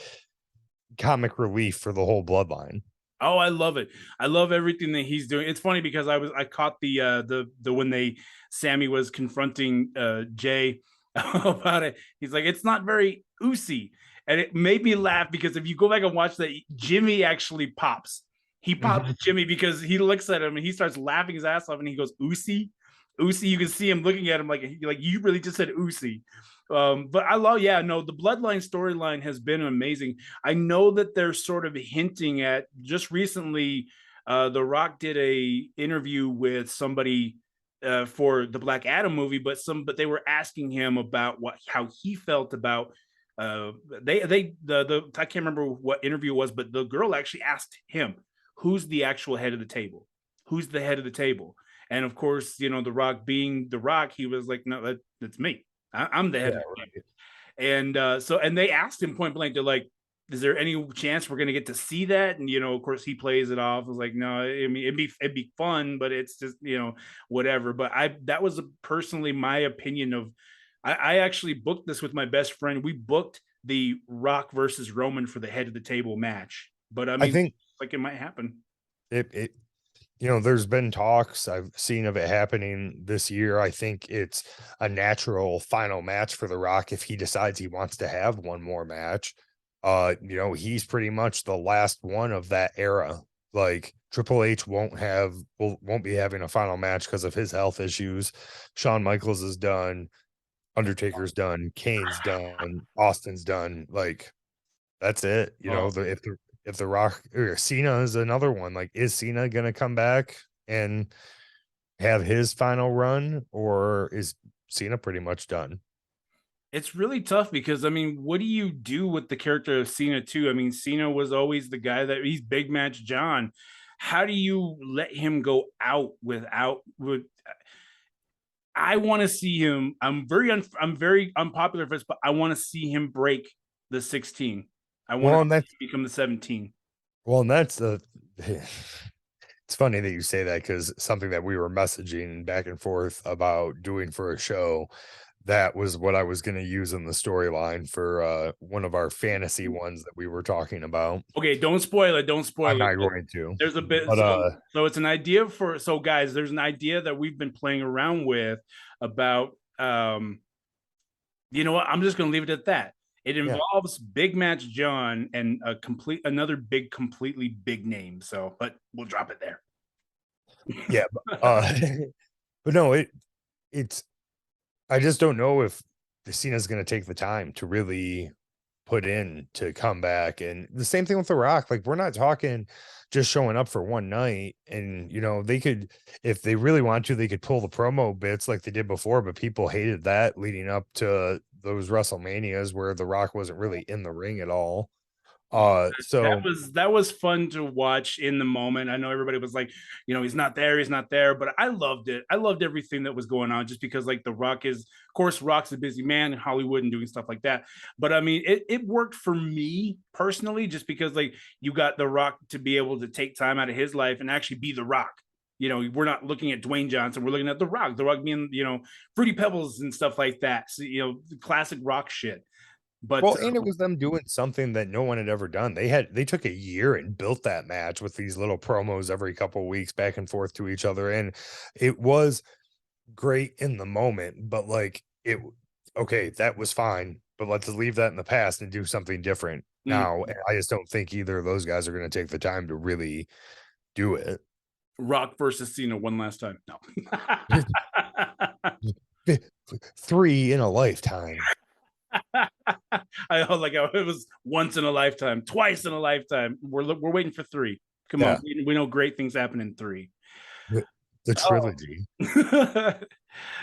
comic relief for the whole bloodline. Oh, I love it. I love everything that he's doing. It's funny because I caught the when Sammy was confronting Jay about it. He's like, it's not very oozy. And it made me laugh because if you go back and watch that, Jimmy actually pops. He pops Mhm. Jimmy because he looks at him and he starts laughing his ass off and he goes, oozy. Oozy, you can see him looking at him like you really just said oozy. But I love, yeah, no, the bloodline storyline has been amazing. I know that they're sort of hinting at just recently. The Rock did a interview with somebody for the Black Adam movie, but they were asking him about how he felt about the I can't remember what interview it was, but the girl actually asked him, "Who's the actual head of the table? Who's the head of the table?" And of course, the Rock being the Rock, he was like, "No, that's me. I'm the head Yeah, of the table." right. And they asked him point blank, they're like, is there any chance we're gonna get to see that? And of course he plays it off. I was like, no, I mean it'd be fun, but it's just whatever. But that was personally my opinion of. I actually booked this with my best friend. We booked the Rock versus Roman for the head of the table match. But I I mean, think like it might happen. it there's been talks I've seen of it happening this year. I think it's a natural final match for The Rock if he decides he wants to have one more match. He's pretty much the last one of that era. Like Triple H won't be having a final match because of his health issues. Shawn Michaels is done, Undertaker's done, Kane's done, Austin's done. Like that's it. Oh, If the Rock or Cena is another one, like is Cena gonna come back and have his final run, or is Cena pretty much done? it's really tough because I mean, what do you do with the character of Cena too? I mean, Cena was always the guy that he's big match John. How do you let him go out without with I want to see him. I'm very unpopular for this, but I want to see him break the 16. I want Well, to and that's become the 17. well, and that's the it's funny that you say that because something that we were messaging back and forth about doing for a show, that was what I was going to use in the storyline for one of our fantasy ones that we were talking about. Okay, don't spoil it. Don't I'm spoil it. not going to, There's a bit but so it's an idea for so guys, there's an idea that we've been playing around with about you know what? I'm just gonna leave it at that. It yeah, involves Big Match John and another big, completely big name. So, but we'll drop it there. yeah, but no, it's I just don't know if the Cena's going to take the time to really put in to come back. And the same thing with The Rock. Like, we're not talking just showing up for one night. And, they could, if they really want to, they could pull the promo bits like they did before, but people hated that leading up to those WrestleManias where The Rock wasn't really in the ring at all. That So was fun to watch in the moment. I know everybody was like, he's not there, but I loved it. I loved everything that was going on just because like The Rock is, of course, Rock's a busy man in Hollywood and doing stuff like that. But I mean, it worked for me personally, just because like you got The Rock to be able to take time out of his life and actually be The Rock. We're not looking at Dwayne Johnson, we're looking at The Rock being, Fruity Pebbles and stuff like that. So, classic Rock shit. But Well, and it was them doing something that no one had ever done. They took a year and built that match with these little promos every couple of weeks back and forth to each other. And it was great in the moment, but like okay, that was fine. But let's leave that in the past and do something different now. And I just don't think either of those guys are going to take the time to really do it. Rock versus Cena one last time. No. Three in a lifetime. I like it was once in a lifetime, twice in a lifetime. We're waiting for three. Come on, we know great things happen in three. The trilogy. Oh.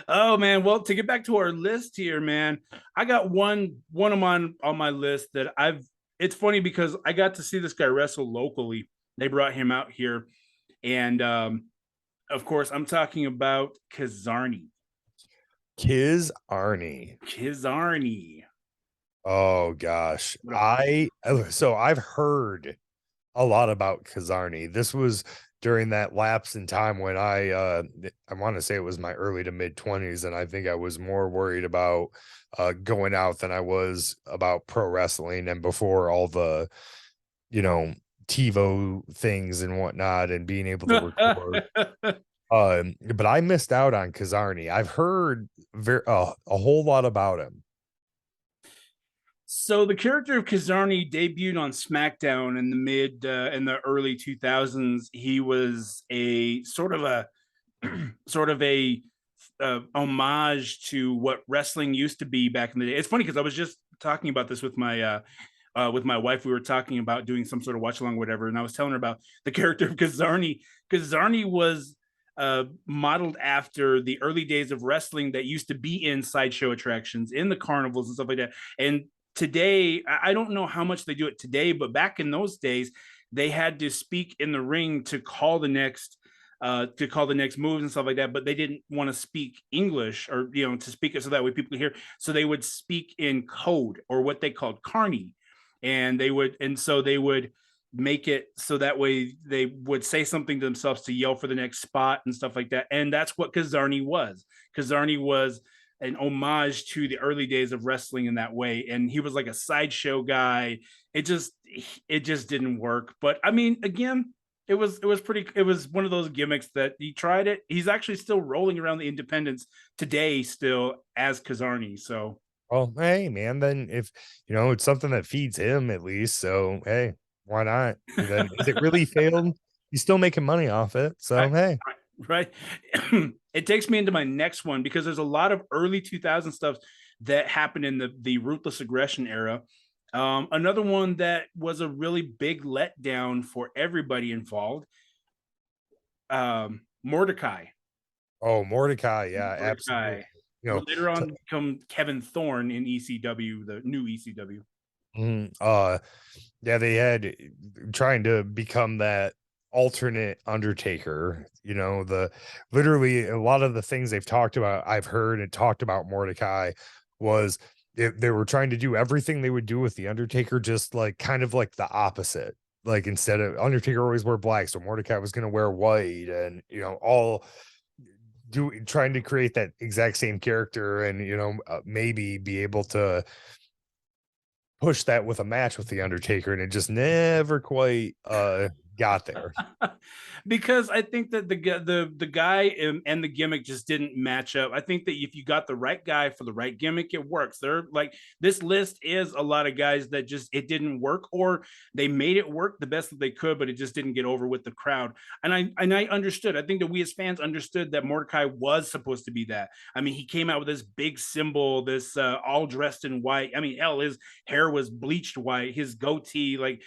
Oh man, well, to get back to our list here, man, I got one of mine on my list that it's funny because I got to see this guy wrestle locally. They brought him out here, and of course I'm talking about Kazarni. Kizarny. Oh gosh. I've heard a lot about Kazarny. This was during that lapse in time when I want to say it was my early to mid 20s, and I think I was more worried about going out than I was about pro wrestling, and before all the TiVo things and whatnot and being able to record. But I missed out on Kazarny. I've heard a whole lot about him. So the character of Kazarni debuted on SmackDown in the early 2000s. He was a sort of a homage to what wrestling used to be back in the day. It's funny because I was just talking about this with my wife. We were talking about doing some sort of watch along, whatever, and I was telling her about the character of Kazarni. Kazarni was modeled after the early days of wrestling that used to be in sideshow attractions, in the carnivals and stuff like that. And today, I don't know how much they do it today, but back in those days, they had to speak in the ring to call the next moves and stuff like that, but they didn't want to speak English or to speak it so that way people could hear. So they would speak in code, or what they called carny, and so they would make it so that way they would say something to themselves to yell for the next spot and stuff like that. And that's what Kazarni was. Kazarni was an homage to the early days of wrestling in that way, and he was like a sideshow guy. It just didn't work. But I mean, again, it was pretty. It was one of those gimmicks that he tried it. He's actually still rolling around the independents today, still as Kazarni. So Well, hey, man, then if it's something that feeds him at least, so hey, why not? And then is it really failed? He's still making money off it. I, So hey. right, it takes me into my next one because there's a lot of early 2000 stuff that happened in the ruthless aggression era. Another one that was a really big letdown for everybody involved. Mordecai. Oh, Mordecai, yeah, absolutely. Mordecai You know, would later t- on become Kevin Thorne in ECW, the new ECW. mm, yeah, they had trying to become that alternate Undertaker. The literally a lot of the things they've talked about, I've heard and talked about Mordecai was they were trying to do everything they would do with the Undertaker, just like kind of like the opposite. Like instead of Undertaker always wear black, so Mordecai was going to wear white, and all trying to create that exact same character, and maybe be able to push that with a match with the Undertaker, and it just never quite got there. Because I think that the guy and the gimmick just didn't match up. I think that if you got the right guy for the right gimmick, it works. They're like this list is a lot of guys that just it didn't work, or they made it work the best that they could, but it just didn't get over with the crowd. And I understood. I think that we as fans understood that Mordecai was supposed to be that. I mean, he came out with this big symbol, this all dressed in white. I mean, hell, his hair was bleached white, his goatee, like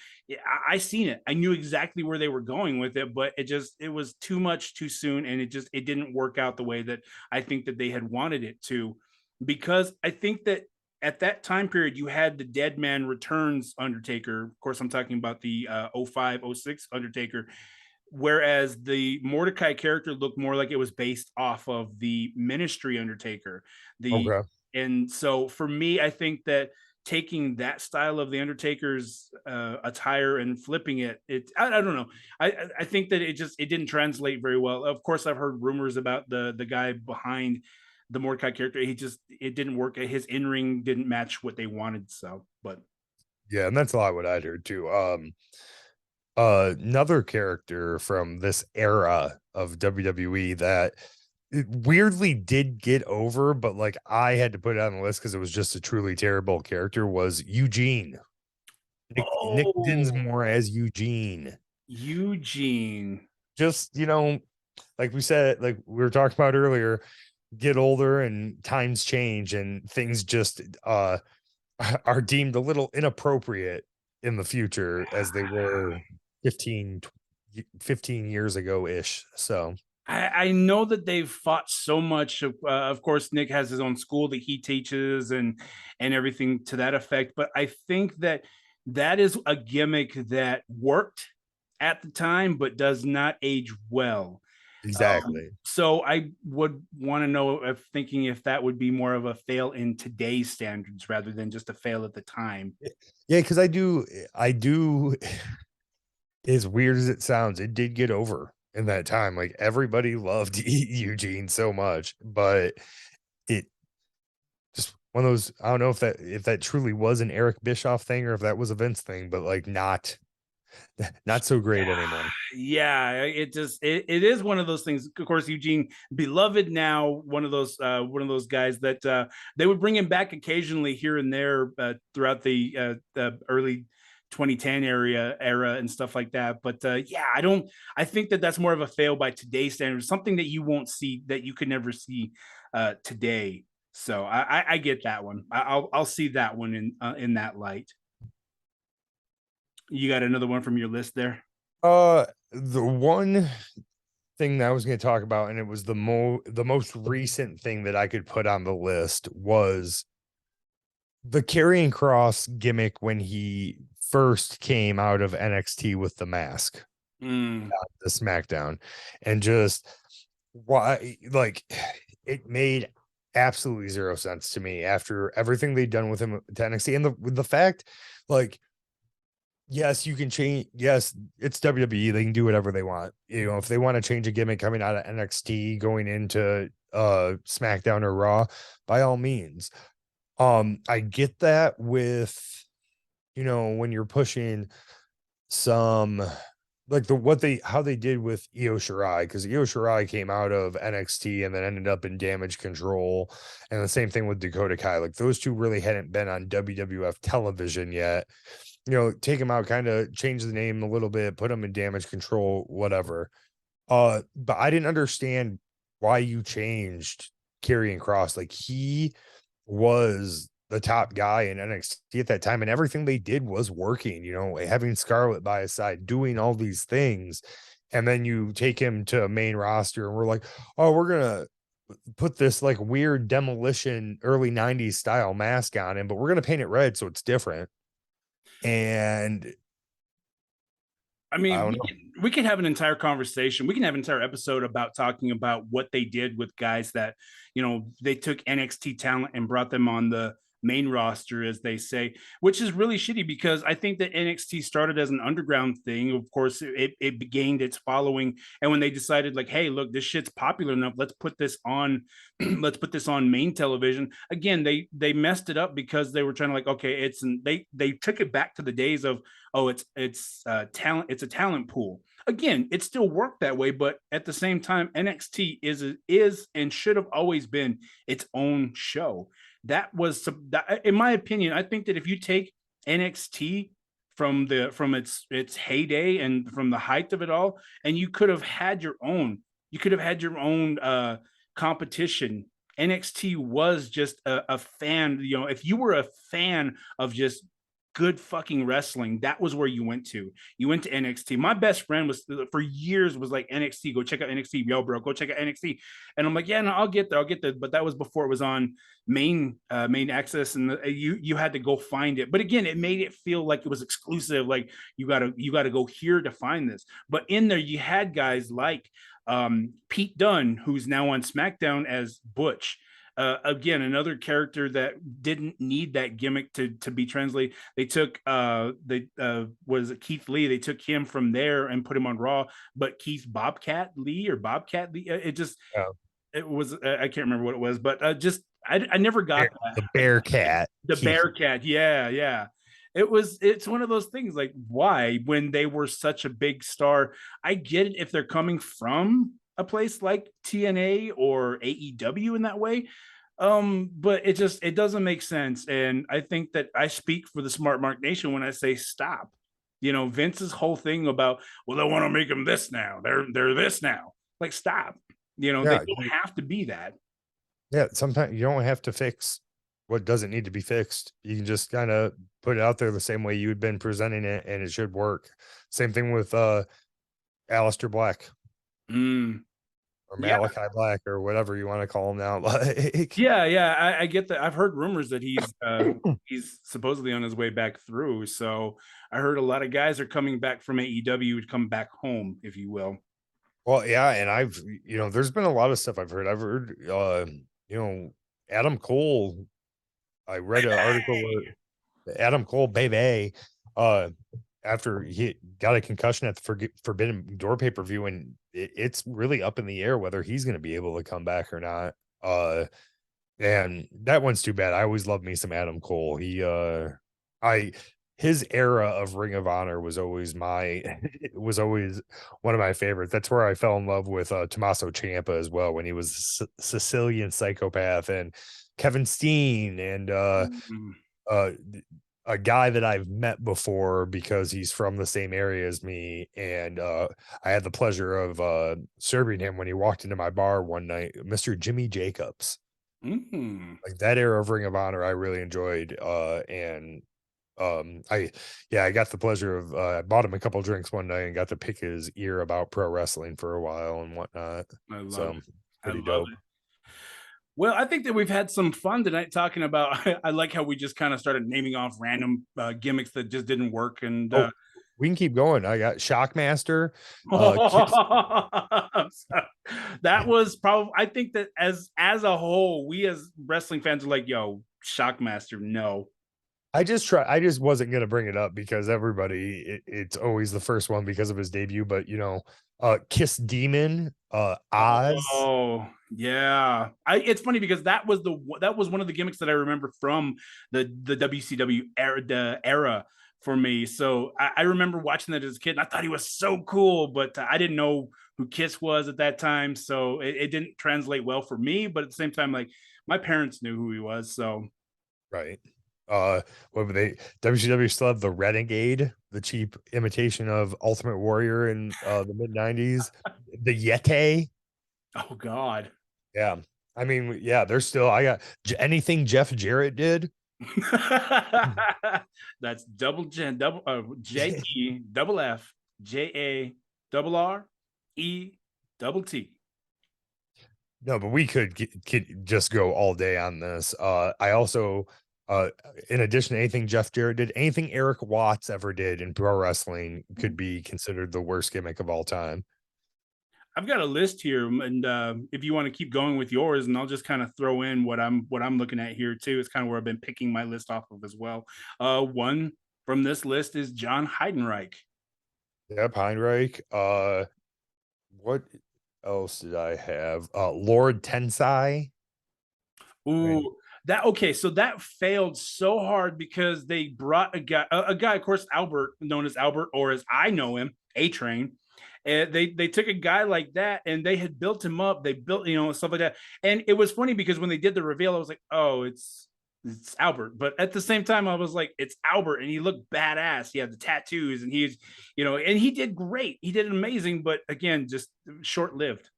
I seen it. I knew exactly where they were going with it, but it was too much too soon, and it didn't work out the way that I think that they had wanted it to, because I think that at that time period you had the Dead Man Returns Undertaker. Of course, I'm talking about the 05, 06 Undertaker, whereas the Mordecai character looked more like it was based off of the Ministry Undertaker. The Okay. And so for me, I think that taking that style of the Undertaker's attire and flipping I don't know. I think that it didn't translate very well. Of course, I've heard rumors about the guy behind the Mordecai character. It didn't work. His in ring didn't match what they wanted. So, but Yeah, and that's a lot what I'd heard too. Another character from this era of WWE that it weirdly did get over, but like I had to put it on the list because it was just a truly terrible character, was Eugene. Nick oh, Dinsmore as Eugene. Eugene. Just, like we said, like we were talking about earlier, get older and times change and things just are deemed a little inappropriate in the future as they were 15 years ago ish. So I know that they've fought so much. Of course, Nick has his own school that he teaches and everything to that effect. But I think that that is a gimmick that worked at the time, but does not age well. exactly. So I would want to know if that would be more of a fail in today's standards rather than just a fail at the time. Yeah, because I do as weird as it sounds, it did get over in that time. Like everybody loved Eugene so much, but it just one of those. I don't know if that truly was an Eric Bischoff thing or if that was a Vince thing, but like not so great anymore. Yeah, it is one of those things. Of course, Eugene beloved now, one of those guys that they would bring him back occasionally here and there throughout the early 2010 era and stuff like that. But yeah, I think that that's more of a fail by today's standards, something that you won't see, that you could never see today. So I get that one. I'll see that one in that light. You got another one from your list there? The one thing that I was going to talk about, and it was the most recent thing that I could put on the list, was the carrying cross gimmick when he first came out of NXT with the mask, Mm. the SmackDown, and just why, like, it made absolutely zero sense to me after everything they'd done with him to NXT, and the fact, like, yes, you can change. Yes, it's WWE. They can do whatever they want. If they want to change a gimmick coming out of NXT going into SmackDown or Raw, by all means. I get that with when you're pushing some like the what they how they did with Io Shirai, because Io Shirai came out of NXT and then ended up in Damage Control, and the same thing with Dakota Kai. Like those two really hadn't been on WWF television yet. You know, take them out, kind of change the name a little bit, put them in Damage Control, whatever. But I didn't understand why you changed Karrion Cross. Like he was the top guy in NXT at that time, and everything they did was working, you know, having Scarlett by his side, doing all these things. And then you take him to a main roster, and we're like, oh, we're gonna put this like weird demolition early 90s style mask on him, but we're gonna paint it red so it's different. And I I mean, don't know. we can have an entire conversation. We can have an entire episode about talking about what they did with guys that, they took NXT talent and brought them on the main roster, as they say, which is really shitty because I think that NXT started as an underground thing. Of course, it gained its following. And when they decided, like, hey, look, this shit's popular enough, let's put this on, let's put this on main television. Again, they messed it up because they were trying to, like, okay, they took it back to the days of, oh, it's talent, it's a talent pool. Again, it still worked that way, but at the same time, NXT is and should have always been its own show. That was, in my opinion, I think that if you take NXT from its heyday and from the height of it all, and you could have had your own competition. NXT was just a fan. If you were a fan of just good fucking wrestling, that was where you went to. You went to NXT. My best friend was for years was like, NXT, go check out NXT. Yo, bro, go check out NXT. And I'm like, yeah, no, I'll get there. But that was before it was on main access, and you had to go find it. But again, it made it feel like it was exclusive. Like you gotta go here to find this. But in there, you had guys like Pete Dunne, who's now on SmackDown as Butch. Again, another character that didn't need that gimmick to be translated. They took was it Keith Lee? They took him from there and put him on Raw. But Keith Bobcat Lee, Yeah. it was I can't remember what it was, but just I never got that. The Bearcat. The Bearcat, yeah, yeah. It's one of those things, like, why, when they were such a big star? I get it if they're coming from a place like TNA or AEW in that way. But it doesn't make sense. And I think that I speak for the Smart Mark Nation when I say stop. Vince's whole thing about, well, they want to make them this now. They're this now. Like, stop. They Yeah, don't have to be that. yeah. Sometimes you don't have to fix what doesn't need to be fixed. You can just kind of put it out there the same way you'd been presenting it, and it should work. Same thing with Aleister Black Mm. or Yeah, Malachi Black or whatever you want to call him now. Like, yeah. I get that. I've heard rumors that he's supposedly on his way back through. So I heard a lot of guys are coming back from AEW to come back home, if you will. well, yeah, and there's been a lot of stuff I've heard. Adam Cole. I read an article where Adam Cole, baby, uh, after he got a concussion at the Forbidden Door pay per view, and it's really up in the air whether he's going to be able to come back or not. And that one's too bad. I always loved me some Adam Cole. His era of Ring of Honor was always was always one of my favorites. That's where I fell in love with Tommaso Ciampa as well, when he was Sicilian Psychopath, and Kevin Steen, and Mm. uh a guy that I've met before because he's from the same area as me. And I had the pleasure of serving him when he walked into my bar one night, Mr. Jimmy Jacobs. Mm. Like that era of Ring of Honor, I really enjoyed. And I got the pleasure of I bought him a couple drinks one night and got to pick his ear about pro wrestling for a while and whatnot. I love So it. I pretty love dope. it. Well, I think that we've had some fun tonight talking about. I like how we just kind of started naming off random gimmicks that just didn't work, and Oh, we can keep going. I got Shockmaster, Kiss. that was probably. I think that as a whole, we as wrestling fans are like, "Yo, Shockmaster, no." I just wasn't gonna bring it up because it's always the first one because of his debut, but Kiss Demon, Oz. Oh yeah, it's funny because that was one of the gimmicks that I remember from the WCW era for me. So I remember watching that as a kid, and I thought he was so cool, but I didn't know who Kiss was at that time, so it didn't translate well for me. But at the same time, like my parents knew who he was, so Right. Uh, what were they? WCW still have the Renegade, the cheap imitation of Ultimate Warrior in the mid '90s. The Yeti. oh god. Yeah. I mean, yeah, there's still, I got anything Jeff Jarrett did. That's J E double F J A double R E double T. No, but we could just go all day on this. I also, uh, in addition to anything Jeff Jarrett did, anything Eric Watts ever did in pro wrestling could be considered the worst gimmick of all time. I've got a list here, and if you want to keep going with yours, and I'll just kind of throw in what I'm looking at here too. It's kind of where I've been picking my list off of as well. One from this list is John Heidenreich. Yep, Heinrich. What else did I have? Lord Tensai. Right. Ooh, that okay. So that failed so hard because they brought a guy, of course, Albert, known as Albert, or as I know him, A Train. And they took a guy like that and they had built him up. They built, stuff like that. And it was funny because when they did the reveal, I was like, oh, it's Albert. But at the same time, I was like, it's Albert, and he looked badass. He had the tattoos, and and he did great. He did amazing, but again, just short lived.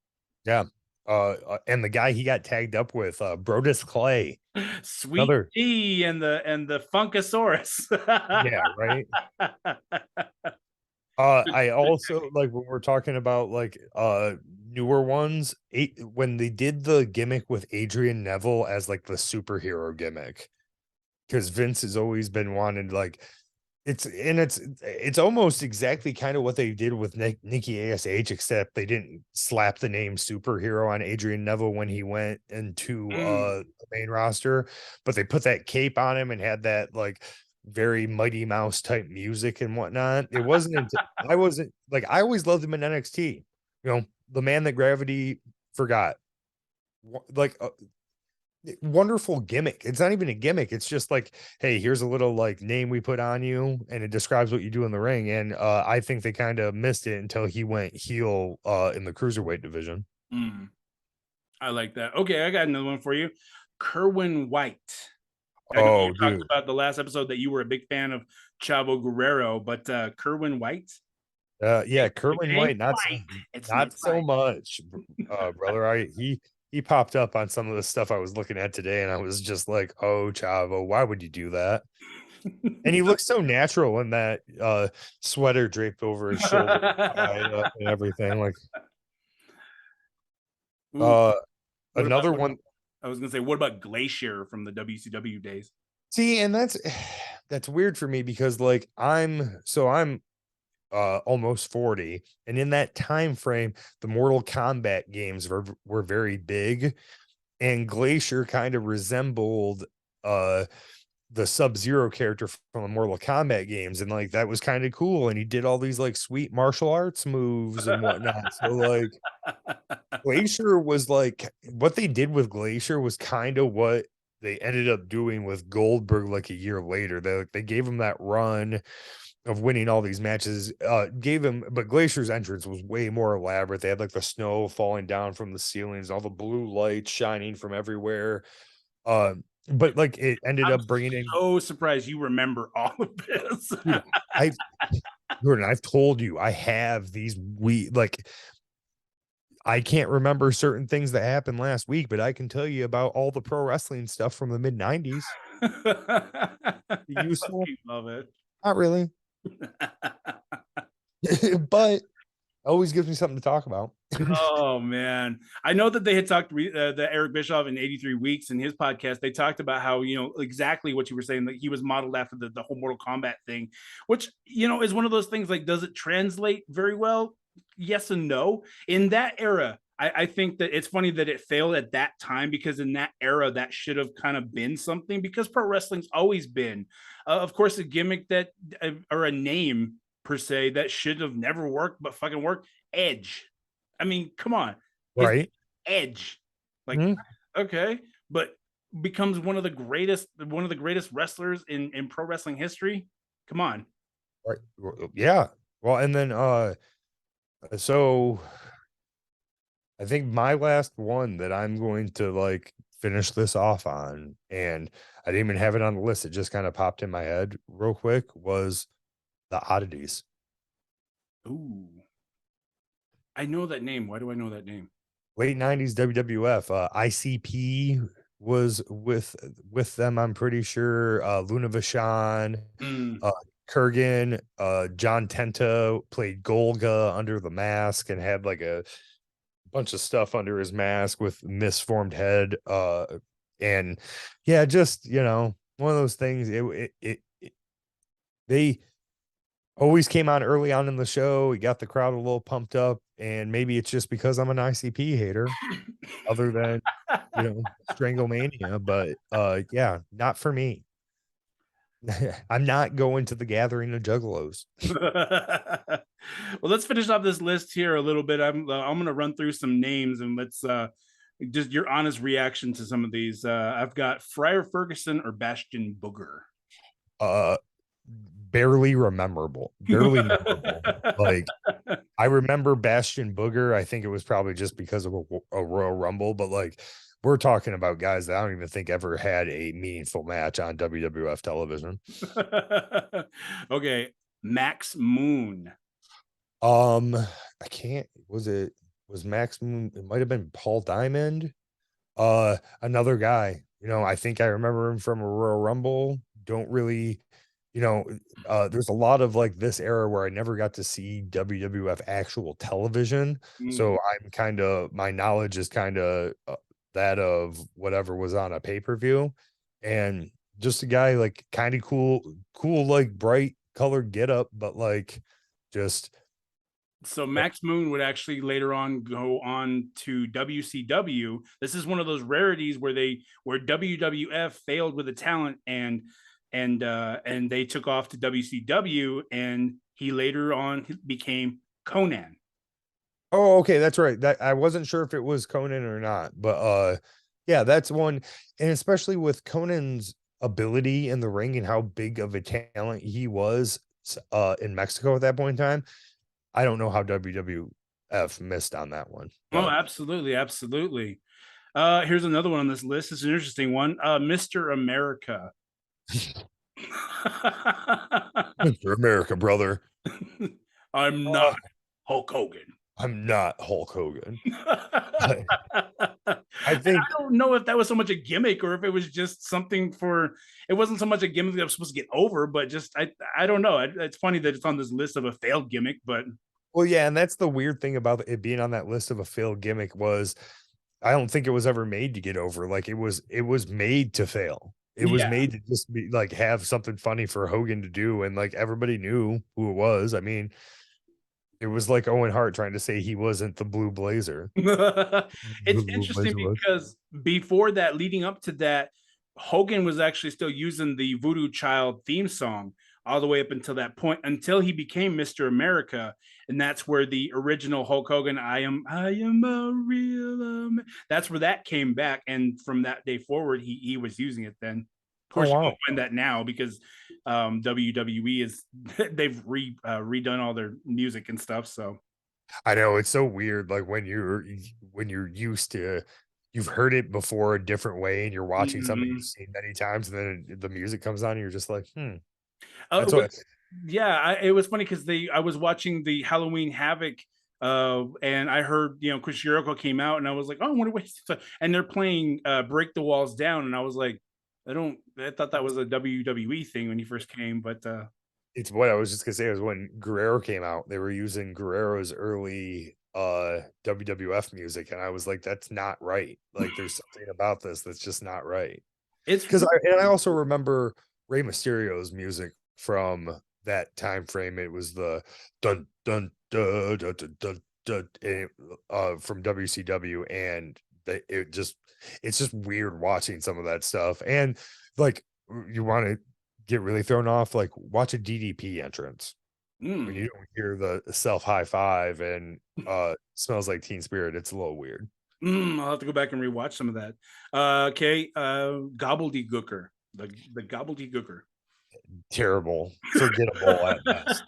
Yeah. And the guy he got tagged up with, Brodus Clay. Sweet Another, tea and the Funkasaurus. yeah, right. I also like when we're talking about like newer ones, when they did the gimmick with Adrian Neville as like the superhero gimmick, because Vince has always been wanted like it's almost exactly kind of what they did with Nikki ASH, except they didn't slap the name superhero on Adrian Neville when he went into Mm. the main roster, but they put that cape on him and had that like very Mighty Mouse type music and whatnot. It wasn't until I wasn't like I always loved him in NXT, the man that gravity forgot. Like wonderful gimmick. It's not even a gimmick. It's just like, hey, here's a little like name we put on you, and it describes what you do in the ring. And I think they kind of missed it until he went heel in the cruiserweight division. Mm. I like that. Okay, I got another one for you. Kerwin White. I know you Oh, talked dude. about the last episode that you were a big fan of Chavo Guerrero, but Kerwin White? Yeah, If it Kerwin ain't White, white, it's not not so right. much, brother. He popped up on some of the stuff I was looking at today, and I was just like, oh, Chavo, why would you do that? And he looks so natural in that sweater draped over his shoulder, tied up and everything. Like Ooh, uh what about another what one. I was gonna say, what about Glacier from the WCW days? See, and that's weird for me because like I'm almost 40, and in that time frame the Mortal Kombat games were very big, and Glacier kind of resembled uh the Sub-Zero character from the Mortal Kombat games, and like that was kind of cool, and he did all these like sweet martial arts moves and whatnot. So like Glacier was like what they did with Glacier was kind of what they ended up doing with Goldberg like a year later. They gave him that run of winning all these matches, gave him, but Glacier's entrance was way more elaborate. They had like the snow falling down from the ceilings, all the blue lights shining from everywhere. But like it ended I'm up bringing in, so surprised you remember all of this. dude, I've Jordan, I've told you I have these like I can't remember certain things that happened last week, but I can tell you about all the pro wrestling stuff from the mid '90s. I Useful? fucking love it. Not really, but always gives me something to talk about. Oh man, I know that they had talked the Eric Bischoff in 83 weeks in his podcast. They talked about how exactly what you were saying, that he was modeled after the whole Mortal Kombat thing, which is one of those things. Like, does it translate very well? Yes and no. In that era, I think that it's funny that it failed at that time, because in that era that should have kind of been something, because pro wrestling's always been, of course, a gimmick that or a name per se that should have never worked but fucking worked. Edge. I mean, come on. His Right. Edge. Like, Mhm. okay, but becomes one of the greatest wrestlers in pro wrestling history. Come on. Right. Yeah. Well, and then so I think my last one that I'm going to like finish this off on, and I didn't even have it on the list, it just kind of popped in my head real quick, was the oddities. Ooh, I know that name. Why do I know that name? Late 90s WWF. ICP was with them, I'm pretty sure. Luna Vachon, Mm. uh Kurgan, John Tenta played Golga under the mask and had like a bunch of stuff under his mask with misformed head. And yeah, just one of those things. They always came on early on in the show. He got the crowd a little pumped up, and maybe it's just because I'm an ICP hater, other than Stranglemania. But yeah, not for me. I'm not going to the gathering of juggalos. Well, let's finish off this list here a little bit. I'm going to run through some names and let's just your honest reaction to some of these. I've got Friar Ferguson or Bastion Booger. Uh barely memorable. Like, I remember Bastion Booger. I think it was probably just because of a Royal Rumble, but like, we're talking about guys that I don't even think ever had a meaningful match on WWF television. Okay, Max Moon. I can't. Was Max Moon? It might have been Paul Diamond. Another guy. I think I remember him from a Royal Rumble. Don't really, you know, there's a lot of like this era where I never got to see WWF actual television. Mm. So my knowledge is kind of that of whatever was on a pay-per-view. And just a guy like kind of cool, like bright colored get up, but like just So Max Moon would actually later on go on to WCW. This is one of those rarities where WWF failed with the talent and they took off to WCW and he later on became Conan. Oh, okay, that's right. That I wasn't sure if it was Conan or not, but yeah, that's one. And especially with Conan's ability in the ring and how big of a talent he was in Mexico at that point in time, I don't know how WWF missed on that one. Oh, But absolutely, absolutely. Here's another one on this list. It's an interesting one. Mr. America. Mr. America, brother. I'm not Uh, Hulk Hogan. I'm not Hulk Hogan. And I I think, don't know if that was so much a gimmick or if it was just something for. It wasn't so much a gimmick that was supposed to get over, but just I don't know. It's funny that it's on this list of a failed gimmick, but well, yeah, and that's the weird thing about it being on that list of a failed gimmick was I don't think it was ever made to get over. Like, it was made to fail. It was yeah. made to just be like have something funny for Hogan to do, and like everybody knew who it was. I mean, it was like Owen Hart trying to say he wasn't the Blue Blazer. It's Who the Blue interesting Blazer was. because before that, leading up to that, Hogan was actually still using the Voodoo Child theme song all the way up until that point, until he became Mr. America, and that's where the original Hulk Hogan, I am a real that's where that came back, and from that day forward, he was using it then. Of Oh course, you won't wow. find that now because WWE is they've redone all their music and stuff. So I know it's so weird. Like when you're used to you've heard it before a different way and you're watching something you've mhm. seen many times, and then the music comes on and you're just like, It that's was, what yeah, it was funny because I was watching the Halloween Havoc, and I heard Chris Jericho came out, and I was like, oh, I wonder what and they're playing "Break the Walls Down," and I was like, I thought that was a WWE thing when he first came, but it's what I was just gonna say is when Guerrero came out, they were using Guerrero's early WWF music, and I was like, that's not right. Like, there's something about this that's just not right. it's Because I also remember Rey Mysterio's music from that time frame. It was the dun dun dun dun dun dun, dun from WCW, and it's just weird watching some of that stuff. And like, you want to get really thrown off, like watch a DDP entrance when mm, you don't hear the self high five and smells like Teen Spirit. It's a little weird. I'll have to go back and rewatch some of that. Okay, Gobbledygooker, the Gobbledygooker. terrible, forgettable at best.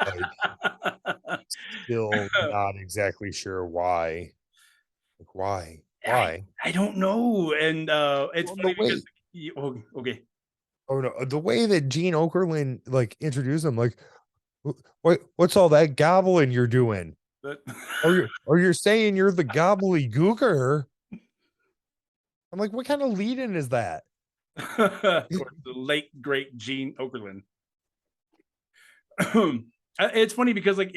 Like, still not exactly sure why. Like, why? Why? I don't know. And it's Well, the funny because way, oh, okay. oh no, the way that Gene Okerlund like introduced him, like, what's all that gobbling you're doing? But Are you saying you're the gobbledygooker? I'm like, what kind of lead-in is that? of course, the late great Gene Okerlund. It's funny because like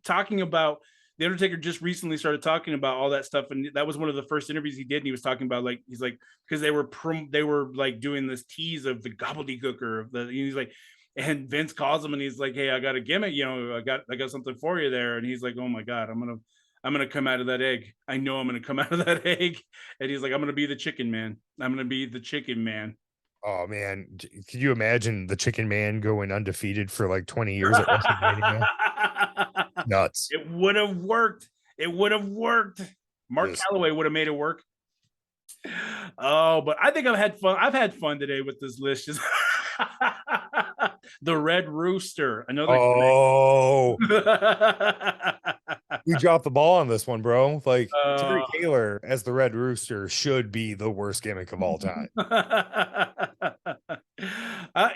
talking about the Undertaker just recently started talking about all that stuff, and that was one of the first interviews he did. And he was talking about like he's like because they were like doing this tease of the gobbledygooker of the. He's like, and Vince calls him and he's like, "Hey, I got a gimmick. You know, I got something for you there." And he's like, "Oh my god, I'm gonna come out of that egg. I know I'm gonna come out of that egg." And he's like, "I'm gonna be the chicken man. I'm gonna be the chicken man." Oh man, could you imagine the Chicken Man going undefeated for like 20 years at WrestleMania? Nuts. It would have worked. It would have worked. Mark Just Calloway would have made it work. Oh, but I think I've had fun. I've had fun today with this list. Just the Red Rooster, another. oh, we dropped the ball on this one, bro. Like Terry uh, Taylor as the Red Rooster should be the worst gimmick of all time.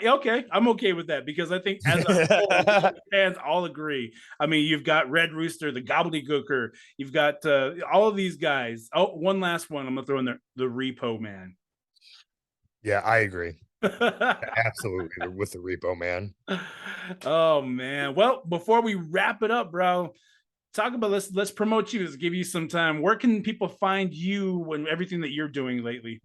Okay, I'm okay with that because I think as a whole, fans all agree. I mean, you've got Red Rooster, the Gobbledygooker, you've got all of these guys. Oh, one last one I'm gonna throw in there: the Repo Man. Yeah, I agree. Absolutely with the Repo Man. Oh man. Well, before we wrap it up, bro, talk about let's promote you. Let's give you some time. Where can people find you and everything that you're doing lately?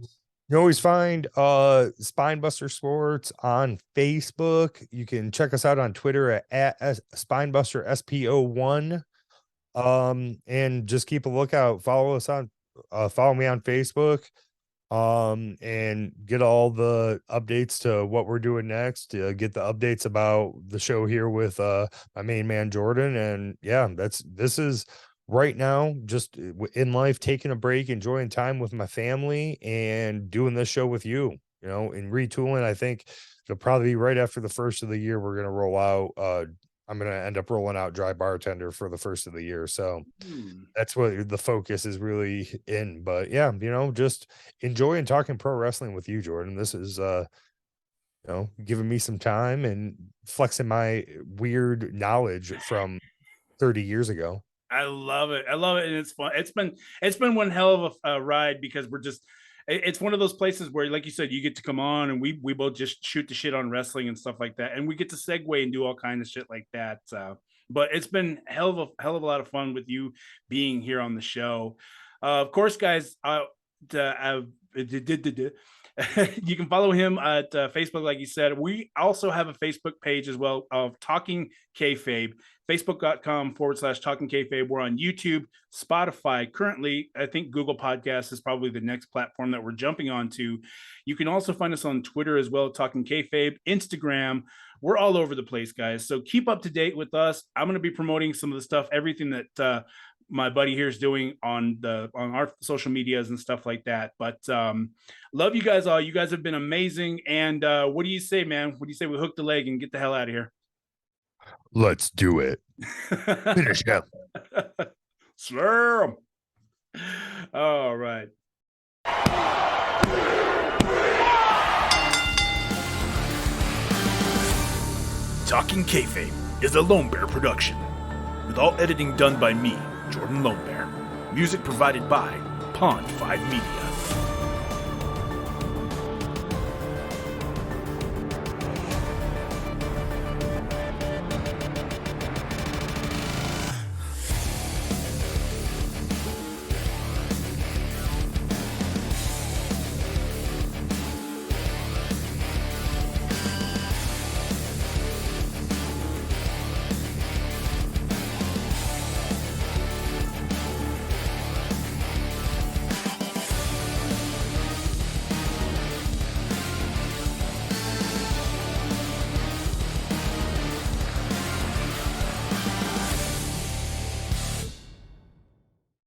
You always find Spinebuster Sports on Facebook. You can check us out on Twitter at Spinebuster SPO1. And just keep a lookout. Follow me on Facebook. And get all the updates to what we're doing next. Get the updates about the show here with my main man Jordan. And yeah, this is right now just in life, taking a break, enjoying time with my family, and doing this show with you. You know, and retooling. I think it'll probably be right after the first of the year. We're gonna roll out. I'm gonna end up rolling out Dry Bartender for the first of the year. So that's what the focus is really in. But yeah, you know, just enjoying talking pro wrestling with you, Jordan. This is you know, giving me some time and flexing my weird knowledge from 30 years ago. I love it. I love it, and it's fun. It's been one hell of a ride because we're just. It's one of those places where, like you said, you get to come on and we both just shoot the shit on wrestling and stuff like that, and we get to segue and do all kinds of shit like that. But it's been hell of a lot of fun with you being here on the show. Of course, guys. You can follow him at Facebook, like you said. We also have a Facebook page as well of Talking Kayfabe, facebook.com/Talking Kayfabe. We're on YouTube, Spotify. Currently, I think Google Podcasts is probably the next platform that we're jumping onto. You can also find us on Twitter as well, Talking Kayfabe, Instagram. We're all over the place, guys. So keep up to date with us. I'm going to be promoting some of the stuff, everything that my buddy here is doing on our social medias and stuff like that. But love you guys all. You guys have been amazing. And what do you say, man? What do you say we hook the leg and get the hell out of here? Let's do it. Finish him. Slam. All right. Talking Kayfabe is a Lone Bear production, with all editing done by me, Jordan Lone Bear. Music provided by Pond 5 Media.